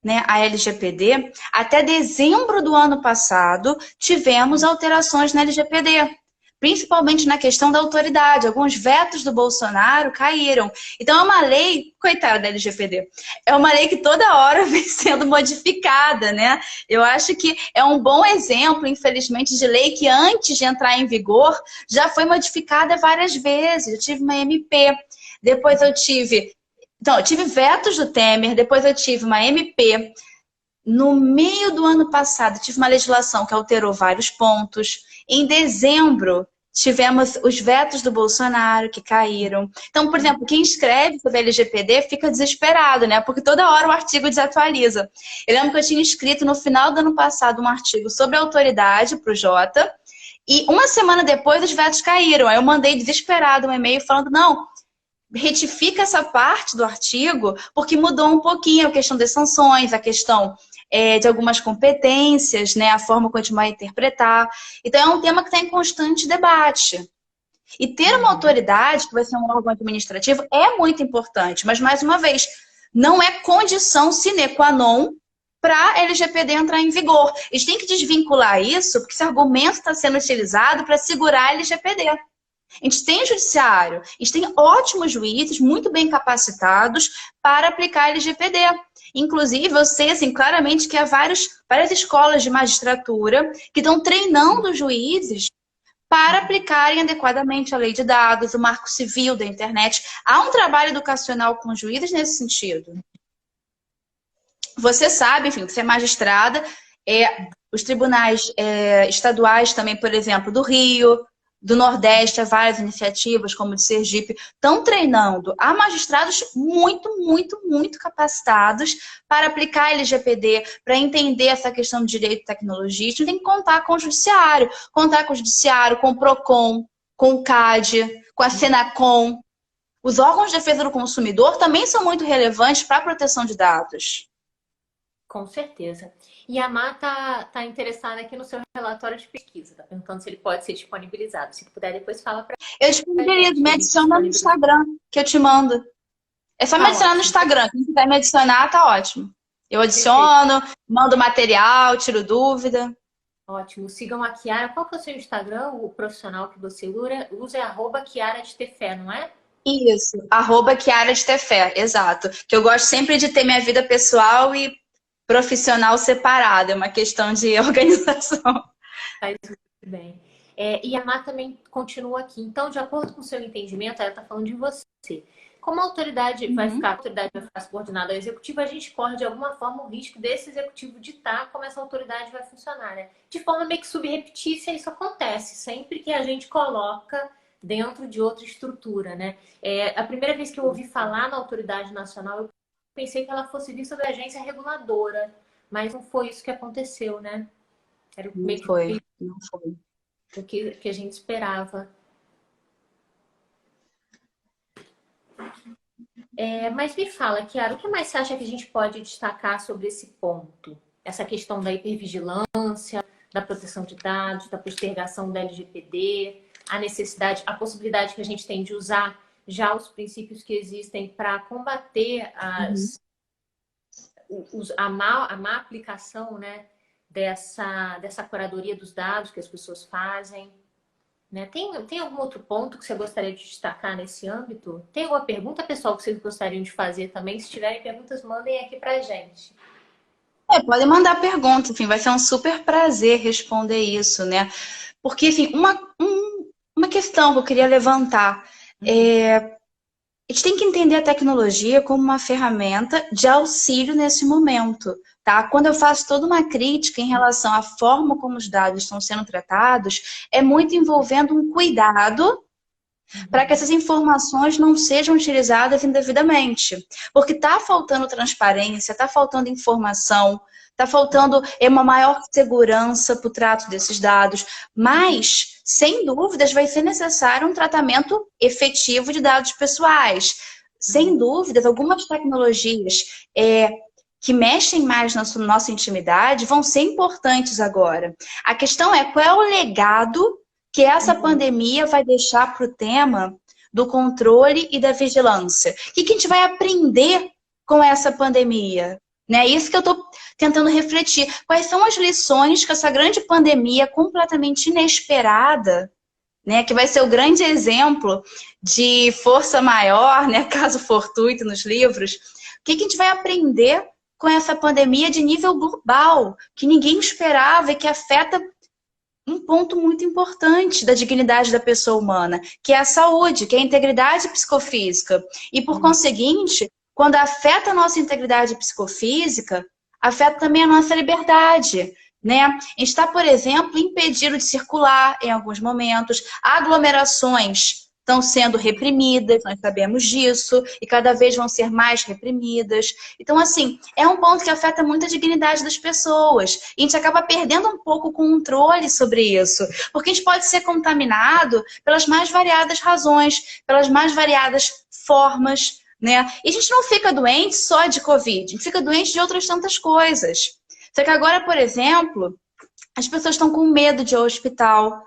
né, a LGPD, até dezembro do ano passado, tivemos alterações na LGPD. Principalmente na questão da autoridade. Alguns vetos do Bolsonaro caíram. Então é uma lei, coitada da LGPD, é uma lei que toda hora vem sendo modificada, né? Eu acho que é um bom exemplo, infelizmente, de lei que antes de entrar em vigor já foi modificada várias vezes. Eu tive uma MP, depois eu tive... Então, eu tive vetos do Temer, depois eu tive uma MP. No meio do ano passado, tive uma legislação que alterou vários pontos. Em dezembro, tivemos os vetos do Bolsonaro que caíram. Então, por exemplo, quem escreve sobre a LGPD fica desesperado, né? Porque toda hora o artigo desatualiza. Eu lembro que eu tinha escrito no final do ano passado um artigo sobre a autoridade para o Jota, e uma semana depois os vetos caíram. Aí eu mandei desesperado um e-mail falando, não, retifica essa parte do artigo, porque mudou um pouquinho a questão das sanções, a questão de algumas competências, né, a forma como a gente vai interpretar. Então, é um tema que está em constante debate. E ter uma autoridade, que vai ser um órgão administrativo, é muito importante. Mas, mais uma vez, não é condição sine qua non para a LGPD entrar em vigor. A gente tem que desvincular isso, porque esse argumento está sendo utilizado para segurar a LGPD. A gente tem judiciário, a gente tem ótimos juízes, muito bem capacitados para aplicar a LGPD. Inclusive, eu sei assim, claramente que há várias escolas de magistratura que estão treinando os juízes para aplicarem adequadamente a lei de dados, o marco civil da internet. Há um trabalho educacional com os juízes nesse sentido. Você sabe, enfim, você é magistrada, os tribunais estaduais também, por exemplo, do Rio, do Nordeste, há várias iniciativas, como de Sergipe, estão treinando a magistrados muito, muito, muito capacitados para aplicar a LGPD, para entender essa questão de direito e tecnologia. A gente tem que contar com o judiciário, com o PROCON, com o CAD, com a Senacom. Os órgãos de defesa do consumidor também são muito relevantes para a proteção de dados. Com certeza. E a Má tá interessada aqui no seu relatório de pesquisa. Tá perguntando se ele pode ser disponibilizado. Se puder, depois fala para Eu disponibilizo, me adiciona no Instagram, que eu te mando. É só me adicionar no Instagram. Quem quiser me adicionar, tá ótimo. Eu adiciono, mando material, tiro dúvida. Ótimo. Sigam a Chiara. Qual que é o seu Instagram? O profissional que você usa é @Chiara de Tefé, não é? Isso, @Chiara de Tefé, exato. Que eu gosto sempre de ter minha vida pessoal e profissional separada. É uma questão de organização. Faz muito bem. E a Má também continua aqui. Então, de acordo com o seu entendimento, ela está falando de você. Como a autoridade vai ficar subordinada ao executivo, a gente corre de alguma forma o risco desse executivo ditar como essa autoridade vai funcionar, né? De forma meio que subreptícia, isso acontece sempre que a gente coloca dentro de outra estrutura, né? A primeira vez que eu ouvi falar na autoridade nacional, eu pensei que ela fosse vista da agência reguladora, mas não foi isso que aconteceu, né? Era Não foi. o que a gente esperava. Mas me fala, Kiara, o que mais você acha que a gente pode destacar sobre esse ponto? Essa questão da hipervigilância, da proteção de dados, da postergação da LGPD, a necessidade, a possibilidade que a gente tem de usar já os princípios que existem para combater a má aplicação, né, dessa curadoria dos dados que as pessoas fazem. Né? Tem algum outro ponto que você gostaria de destacar nesse âmbito? Tem alguma pergunta, pessoal, que vocês gostariam de fazer também? Se tiverem perguntas, mandem aqui pra gente. Podem mandar perguntas, enfim, vai ser um super prazer responder isso, né? Porque, assim, uma questão que eu queria levantar a gente tem que entender a tecnologia como uma ferramenta de auxílio nesse momento, tá? Quando eu faço toda uma crítica em relação à forma como os dados estão sendo tratados, é muito envolvendo um cuidado para que essas informações não sejam utilizadas indevidamente. Porque está faltando transparência, está faltando informação, está faltando uma maior segurança para o trato desses dados, mas, sem dúvidas, vai ser necessário um tratamento efetivo de dados pessoais. Sem dúvidas, algumas tecnologias que mexem mais na nossa intimidade vão ser importantes agora. A questão é qual é o legado que essa pandemia vai deixar para o tema do controle e da vigilância. O que a gente vai aprender com essa pandemia? Né? Isso que eu estou tentando refletir. Quais são as lições que essa grande pandemia completamente inesperada, né, que vai ser o grande exemplo de força maior, né, caso fortuito nos livros, o que a gente vai aprender com essa pandemia de nível global, que ninguém esperava e que afeta um ponto muito importante da dignidade da pessoa humana, que é a saúde, que é a integridade psicofísica. E, por conseguinte, quando afeta a nossa integridade psicofísica, afeta também a nossa liberdade. Né? A gente está, por exemplo, impedido de circular em alguns momentos. Aglomerações estão sendo reprimidas, nós sabemos disso, e cada vez vão ser mais reprimidas. Então, assim, é um ponto que afeta muito a dignidade das pessoas. E a gente acaba perdendo um pouco o controle sobre isso, porque a gente pode ser contaminado pelas mais variadas razões, pelas mais variadas formas, né? E a gente não fica doente só de Covid, a gente fica doente de outras tantas coisas. Só que agora, por exemplo, as pessoas estão com medo de ir ao hospital,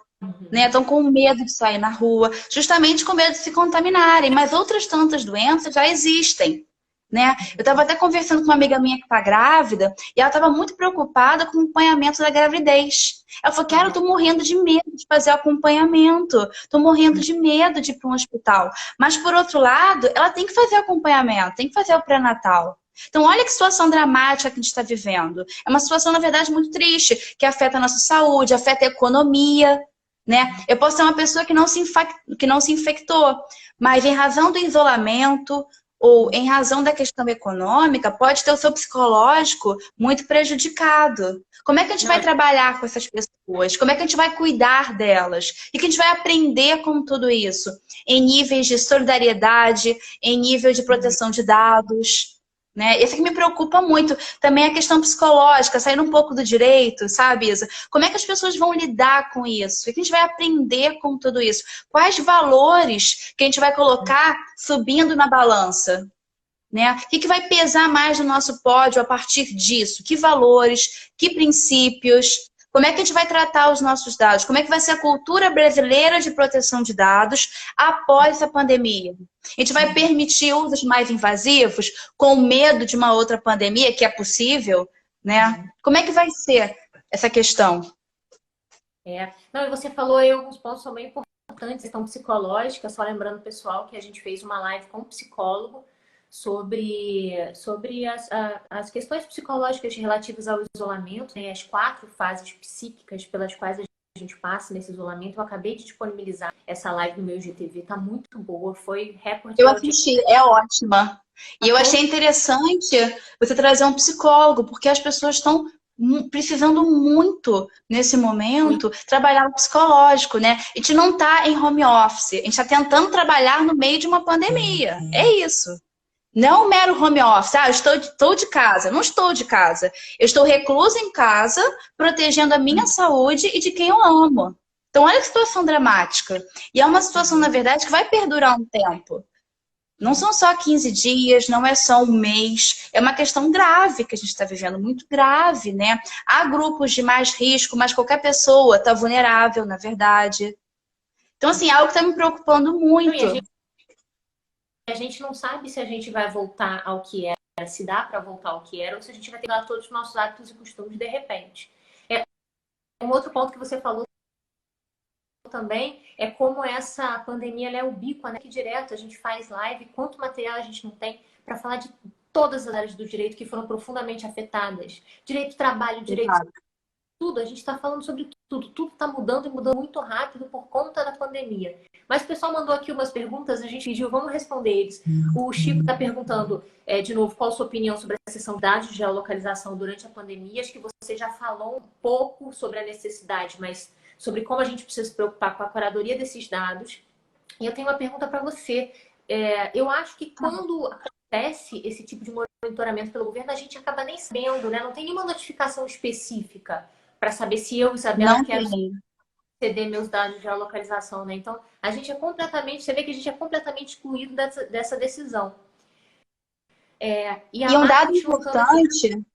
né? Estão com medo de sair na rua, justamente com medo de se contaminarem, mas outras tantas doenças já existem, né? Eu estava até conversando com uma amiga minha que está grávida e ela estava muito preocupada com o acompanhamento da gravidez. Ela falou, cara, eu tô morrendo de medo de fazer o acompanhamento, tô morrendo de medo de ir para um hospital. Mas, por outro lado, ela tem que fazer acompanhamento, tem que fazer o pré-natal. Então, olha que situação dramática que a gente está vivendo. É uma situação, na verdade, muito triste, que afeta a nossa saúde, afeta a economia, né? Eu posso ser uma pessoa que não se infectou, mas em razão do isolamento ou em razão da questão econômica, pode ter o seu psicológico muito prejudicado. Como é que a gente vai trabalhar com essas pessoas? Como é que a gente vai cuidar delas? E que a gente vai aprender com tudo isso? Em níveis de solidariedade, em nível de proteção de dados, né? Esse que me preocupa muito. Também a questão psicológica, saindo um pouco do direito, sabe, Isa? Como é que as pessoas vão lidar com isso? O que a gente vai aprender com tudo isso? Quais valores que a gente vai colocar subindo na balança? Né? O que vai pesar mais no nosso pódio a partir disso? Que valores? Que princípios? Como é que a gente vai tratar os nossos dados? Como é que vai ser a cultura brasileira de proteção de dados após a pandemia? A gente vai permitir usos mais invasivos com medo de uma outra pandemia, que é possível, né? Como é que vai ser essa questão? Não, e você falou aí alguns pontos também importantes, questão psicológica, só lembrando, pessoal, que a gente fez uma live com um psicólogo sobre as questões psicológicas relativas ao isolamento, né? As 4 fases psíquicas pelas quais a gente passa nesse isolamento. Eu acabei de disponibilizar essa live no meu IGTV, tá muito boa, foi recorde. Eu assisti, é ótima. E eu achei interessante você trazer um psicólogo, porque as pessoas estão precisando muito, nesse momento, trabalhar o psicológico, né? A gente não tá em home office, a gente está tentando trabalhar no meio de uma pandemia. É isso. Não um mero home office. Ah, eu estou de casa. Não estou de casa. Eu estou reclusa em casa, protegendo a minha saúde e de quem eu amo. Então, olha que situação dramática. E é uma situação, na verdade, que vai perdurar um tempo. Não são só 15 dias, não é só um mês. É uma questão grave que a gente está vivendo, muito grave, né? Há grupos de mais risco, mas qualquer pessoa está vulnerável, na verdade. Então, assim, é algo que está me preocupando E muito. a gente não sabe se a gente vai voltar ao que era, se dá para voltar ao que era, ou se a gente vai ter que dar todos os nossos hábitos e costumes de repente. Um outro ponto que você falou também é como essa pandemia é ubíqua, né? Que direto a gente faz live, quanto material a gente não tem para falar de todas as áreas do direito que foram profundamente afetadas. Direito do trabalho, direito de Exato. tudo, a gente está falando sobre tudo. Tudo está mudando e mudando muito rápido por conta da pandemia. Mas o pessoal mandou aqui umas perguntas, a gente pediu, vamos responder eles. O Chico está perguntando, de novo, qual a sua opinião sobre a sessão de dados de geolocalização durante a pandemia. Acho que você já falou um pouco sobre a necessidade, mas sobre como a gente precisa se preocupar com a curadoria desses dados. E eu tenho uma pergunta para você. Eu acho que quando acontece esse tipo de monitoramento pelo governo, a gente acaba nem sabendo, né? Não tem nenhuma notificação específica para saber se eu, Isabela, Não quero tem. ceder meus dados de geolocalização, né? Então, a gente é completamente, você vê que a gente é completamente excluído dessa decisão. E a E um Mar dado continuando aqui. importante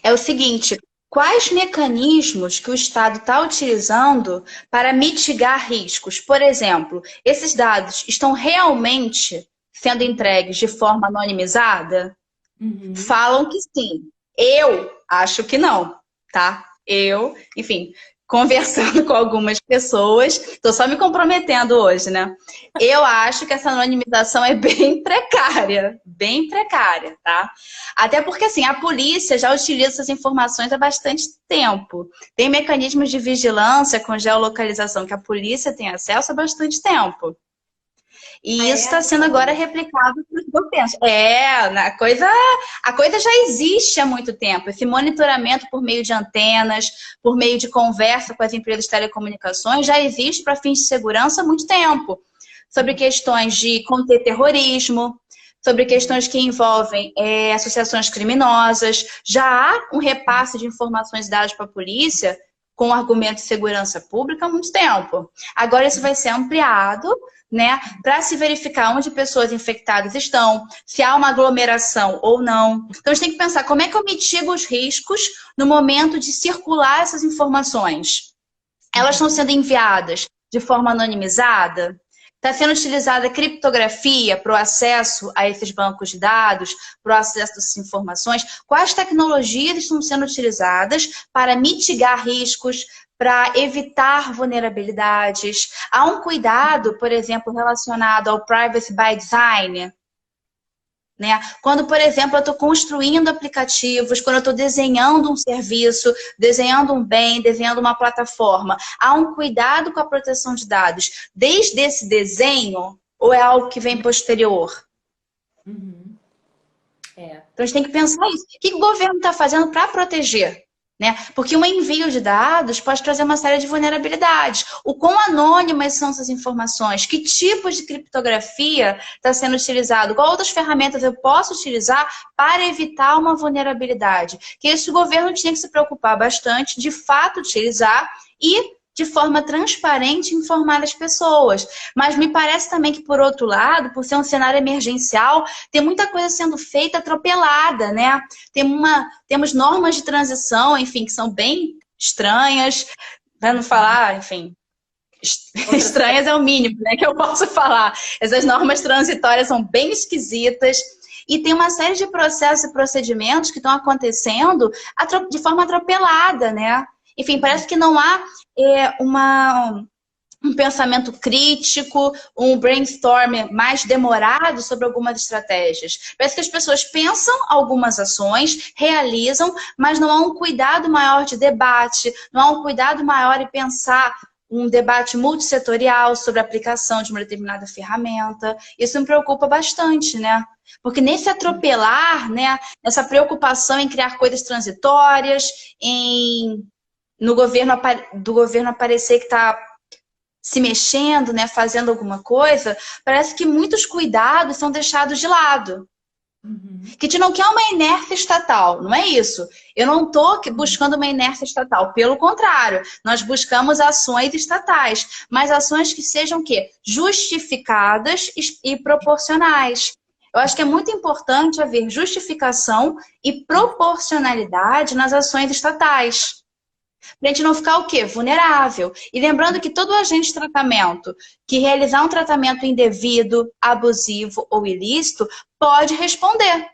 é o seguinte: quais mecanismos que o Estado está utilizando para mitigar riscos? Por exemplo, esses dados estão realmente sendo entregues de forma anonimizada? Uhum. Falam que sim. Eu acho que não, tá? Enfim, conversando com algumas pessoas, estou só me comprometendo hoje, né? Eu acho que essa anonimização é bem precária, tá? Até porque, assim, a polícia já utiliza essas informações há bastante tempo. Tem mecanismos de vigilância com geolocalização que a polícia tem acesso há bastante tempo. Ah, E isso é? está Não sendo agora sabia. replicado para os governos. A coisa já existe há muito tempo. Esse monitoramento por meio de antenas, por meio de conversa com as empresas de telecomunicações, já existe para fins de segurança há muito tempo. Sobre questões de conter terrorismo, sobre questões que envolvem associações criminosas. Já há um repasse de informações dadas para a polícia com argumento de segurança pública há muito tempo. Agora isso vai ser ampliado, né, para se verificar onde pessoas infectadas estão, se há uma aglomeração ou não. Então a gente tem que pensar como é que eu mitigo os riscos no momento de circular essas informações. Elas estão sendo enviadas de forma anonimizada? Está sendo utilizada criptografia para o acesso a esses bancos de dados, para o acesso a essas informações? Quais tecnologias estão sendo utilizadas para mitigar riscos, para evitar vulnerabilidades? Há um cuidado, por exemplo, relacionado ao privacy by design, né? Quando, por exemplo, eu estou construindo aplicativos, quando eu estou desenhando um serviço, desenhando um bem, desenhando uma plataforma, há um cuidado com a proteção de dados desde esse desenho ou é algo que vem posterior? Uhum. Então a gente tem que pensar isso. O que o governo está fazendo para proteger? Né? Porque um envio de dados pode trazer uma série de vulnerabilidades. O quão anônimas são essas informações? Que tipos de criptografia está sendo utilizado? Qual outras ferramentas eu posso utilizar para evitar uma vulnerabilidade? Que esse governo tinha que se preocupar bastante, de fato utilizar e de forma transparente informar as pessoas. Mas me parece também que, por outro lado, por ser um cenário emergencial, tem muita coisa sendo feita atropelada, né? Temos normas de transição, enfim, que são bem estranhas, para não falar, enfim, estranhas é o mínimo, né, que eu posso falar. Essas normas transitórias são bem esquisitas e tem uma série de processos e procedimentos que estão acontecendo de forma atropelada, né? Enfim, parece que não há um pensamento crítico, um brainstorm mais demorado sobre algumas estratégias. Parece que as pessoas pensam algumas ações, realizam, mas não há um cuidado maior de debate, não há um cuidado maior em pensar um debate multissetorial sobre a aplicação de uma determinada ferramenta. Isso me preocupa bastante, né? Porque nesse atropelar, né, nessa preocupação em criar coisas transitórias, do governo aparecer que está se mexendo, né, fazendo alguma coisa, parece que muitos cuidados são deixados de lado. Uhum. Que a gente não quer uma inércia estatal, não é isso. Eu não estou buscando uma inércia estatal, pelo contrário, nós buscamos ações estatais, mas ações que sejam o quê? Justificadas e proporcionais. Eu acho que é muito importante haver justificação e proporcionalidade nas ações estatais. Para a gente não ficar o quê? Vulnerável. E lembrando que todo agente de tratamento que realizar um tratamento indevido, abusivo ou ilícito pode responder.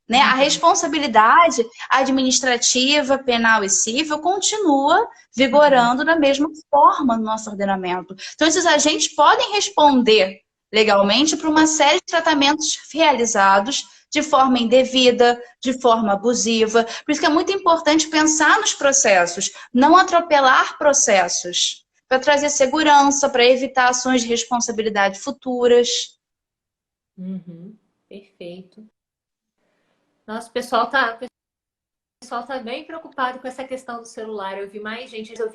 Né? A Uhum. responsabilidade administrativa, penal e civil continua Uhum. vigorando da mesma forma no nosso ordenamento. Então, esses agentes podem responder legalmente por uma série de tratamentos realizados de forma indevida, de forma abusiva. Por isso que é muito importante pensar nos processos, não atropelar processos, para trazer segurança, para evitar ações de responsabilidade futuras. Uhum. Perfeito. Nossa, o pessoal tá bem preocupado com essa questão do celular. Eu vi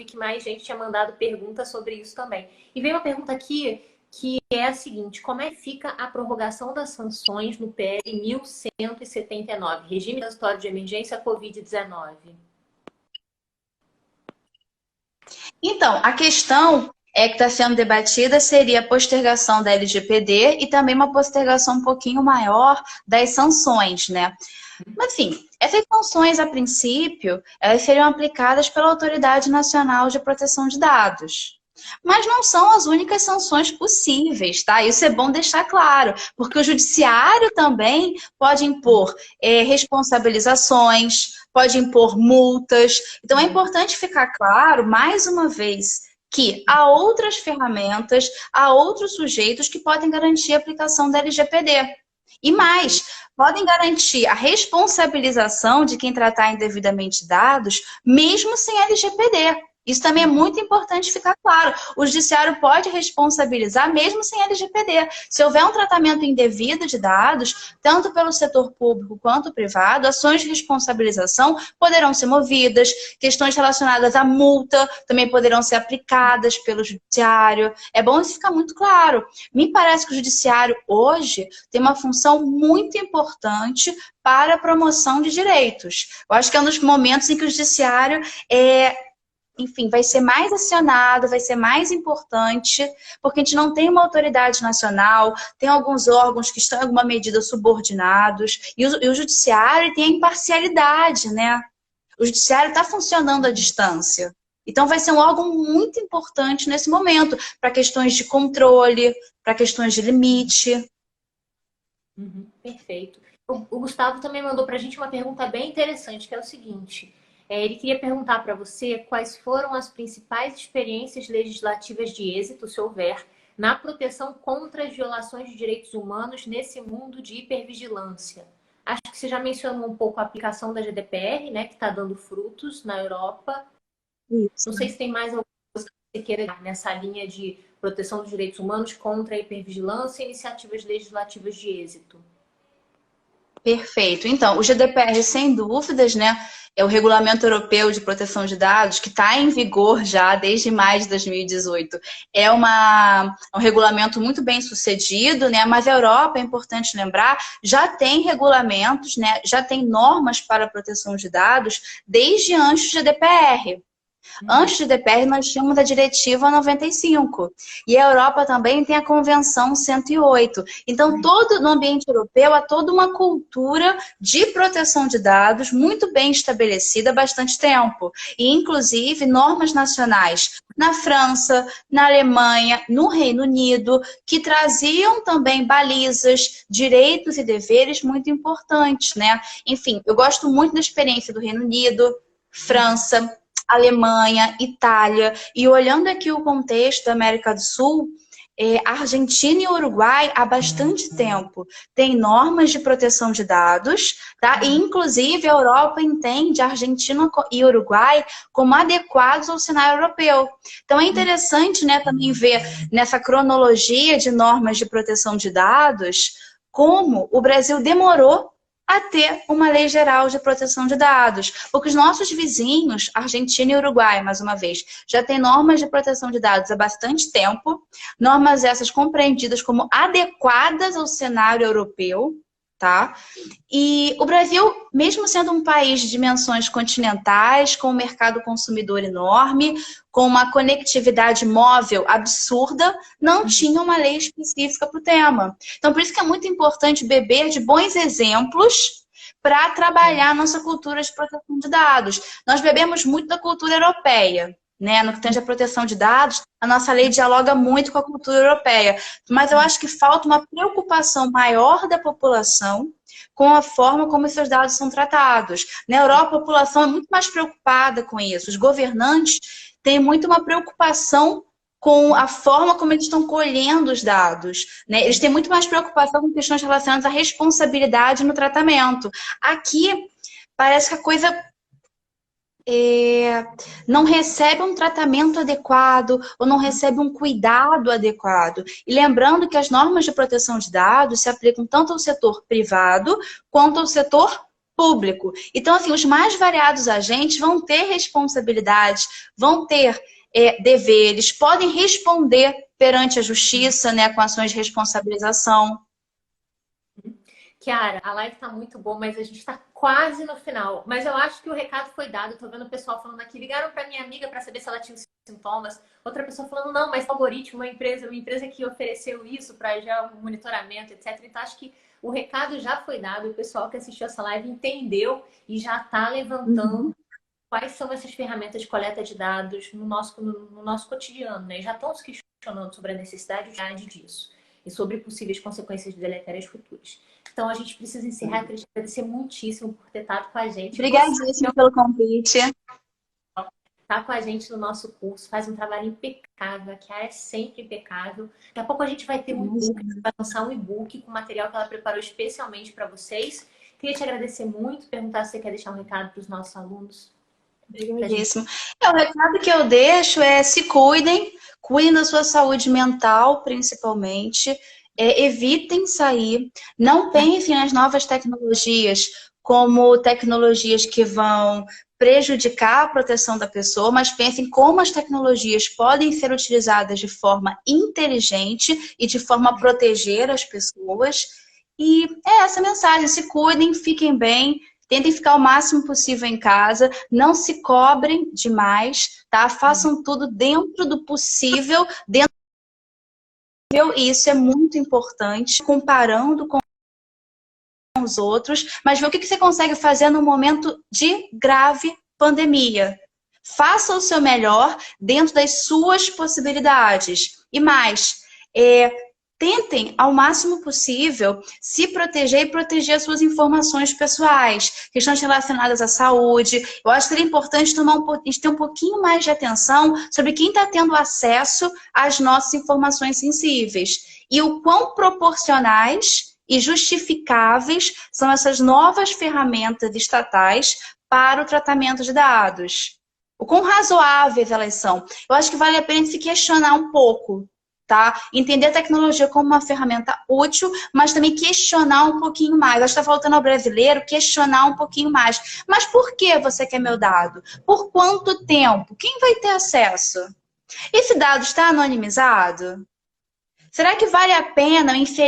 que mais gente tinha mandado perguntas sobre isso também. E veio uma pergunta aqui que é a seguinte: como é que fica a prorrogação das sanções no PL 1179, Regime Transitório de Emergência Covid-19? Então, a questão que está sendo debatida seria a postergação da LGPD e também uma postergação um pouquinho maior das sanções, né? Mas, enfim, essas sanções, a princípio, elas seriam aplicadas pela Autoridade Nacional de Proteção de Dados. Mas não são as únicas sanções possíveis, tá? Isso é bom deixar claro, porque o judiciário também pode impor responsabilizações, pode impor multas. Então é importante ficar claro, mais uma vez, que há outras ferramentas, há outros sujeitos que podem garantir a aplicação da LGPD. E mais, podem garantir a responsabilização de quem tratar indevidamente dados, mesmo sem LGPD. Isso também é muito importante ficar claro. O judiciário pode responsabilizar mesmo sem LGPD. Se houver um tratamento indevido de dados, tanto pelo setor público quanto privado, ações de responsabilização poderão ser movidas, questões relacionadas à multa também poderão ser aplicadas pelo judiciário. É bom isso ficar muito claro. Me parece que o judiciário hoje tem uma função muito importante para a promoção de direitos. Eu acho que é um dos momentos em que o judiciário enfim, vai ser mais acionado, vai ser mais importante, porque a gente não tem uma autoridade nacional, tem alguns órgãos que estão em alguma medida subordinados, e o judiciário tem a imparcialidade, né? O judiciário está funcionando à distância. Então vai ser um órgão muito importante nesse momento, para questões de controle, para questões de limite. Uhum. Perfeito. O Gustavo também mandou para a gente uma pergunta bem interessante, que é o seguinte: ele queria perguntar para você quais foram as principais experiências legislativas de êxito, se houver, na proteção contra as violações de direitos humanos nesse mundo de hipervigilância. Acho que você já mencionou um pouco a aplicação da GDPR, né, que está dando frutos na Europa. Não Isso. sei se tem mais alguma coisa que você queira dar nessa linha de proteção dos direitos humanos contra a hipervigilância e iniciativas legislativas de êxito. Perfeito. Então, o GDPR, sem dúvidas, né, é o Regulamento Europeu de Proteção de Dados, que está em vigor já desde maio de 2018. É um regulamento muito bem sucedido, né, mas a Europa, é importante lembrar, já tem regulamentos, né, já tem normas para a proteção de dados desde antes do GDPR. Antes do GDPR, nós tínhamos a Diretiva 95. E a Europa também tem a Convenção 108. Então, no ambiente europeu, há toda uma cultura de proteção de dados muito bem estabelecida há bastante tempo. E, inclusive, normas nacionais na França, na Alemanha, no Reino Unido, que traziam também balizas, direitos e deveres muito importantes, né? Enfim, eu gosto muito da experiência do Reino Unido, França, Alemanha, Itália, e olhando aqui o contexto da América do Sul, Argentina e Uruguai há bastante tempo têm normas de proteção de dados, tá? E inclusive a Europa entende a Argentina e Uruguai como adequados ao cenário europeu. Então é interessante, né, também ver nessa cronologia de normas de proteção de dados como o Brasil demorou a ter uma lei geral de proteção de dados. Porque os nossos vizinhos, Argentina e Uruguai, mais uma vez, já têm normas de proteção de dados há bastante tempo, normas essas compreendidas como adequadas ao cenário europeu, tá? E o Brasil, mesmo sendo um país de dimensões continentais, com um mercado consumidor enorme, com uma conectividade móvel absurda, não tinha uma lei específica para o tema. Então, por isso que é muito importante beber de bons exemplos para trabalhar a nossa cultura de proteção de dados. Nós bebemos muito da cultura europeia, né? No que tange a proteção de dados, a nossa lei dialoga muito com a cultura europeia. Mas eu acho que falta uma preocupação maior da população com a forma como esses dados são tratados. Na Europa, a população é muito mais preocupada com isso. Os governantes têm muito uma preocupação com a forma como eles estão colhendo os dados, né? Eles têm muito mais preocupação com questões relacionadas à responsabilidade no tratamento. Aqui, parece que a coisa não recebe um tratamento adequado ou não recebe um cuidado adequado. E lembrando que as normas de proteção de dados se aplicam tanto ao setor privado quanto ao setor público. Então, assim, os mais variados agentes vão ter responsabilidades, vão ter deveres, podem responder perante a justiça, né, com ações de responsabilização. Kiara, a live tá muito boa, mas a gente tá quase no final. Mas eu acho que o recado foi dado. Eu tô vendo o pessoal falando aqui. Ligaram pra minha amiga para saber se ela tinha sintomas. Outra pessoa falando, não, mas o algoritmo, uma empresa que ofereceu isso para já um monitoramento, etc. Então, acho que o recado já foi dado. O pessoal que assistiu essa live entendeu e já tá levantando quais são essas ferramentas de coleta de dados no nosso cotidiano, né? Já estão se questionando sobre a necessidade disso e sobre possíveis consequências deletérias futuras. Então, a gente precisa encerrar. Queria te agradecer muitíssimo por ter estado com a gente. Obrigadíssima pelo convite. Tá com a gente no nosso curso, faz um trabalho impecável. A Kiara é sempre impecável. Daqui a pouco a gente vai ter um e-book, vai lançar um e-book com material que ela preparou especialmente para vocês. Queria te agradecer muito, perguntar se você quer deixar um recado para os nossos alunos. Obrigadíssimo. O recado que eu deixo é se cuidem, cuidem da sua saúde mental, principalmente. Evitem sair, não pensem nas novas tecnologias como tecnologias que vão prejudicar a proteção da pessoa, mas pensem como as tecnologias podem ser utilizadas de forma inteligente e de forma a proteger as pessoas. E é essa mensagem, se cuidem, fiquem bem, tentem ficar o máximo possível em casa, não se cobrem demais, tá? Façam tudo dentro do possível, e isso é muito importante, comparando com os outros, mas ver o que você consegue fazer no momento de grave pandemia. Faça o seu melhor dentro das suas possibilidades. E mais, tentem, ao máximo possível, se proteger e proteger as suas informações pessoais, questões relacionadas à saúde. Eu acho que seria importante a gente ter um pouquinho mais de atenção sobre quem está tendo acesso às nossas informações sensíveis e o quão proporcionais e justificáveis são essas novas ferramentas estatais para o tratamento de dados. O quão razoáveis elas são. Eu acho que vale a pena se questionar um pouco. Tá? Entender a tecnologia como uma ferramenta útil, mas também questionar um pouquinho mais. Acho que está faltando ao brasileiro questionar um pouquinho mais. Mas por que você quer meu dado? Por quanto tempo? Quem vai ter acesso? Esse dado está anonimizado? Será que vale a pena eu inferir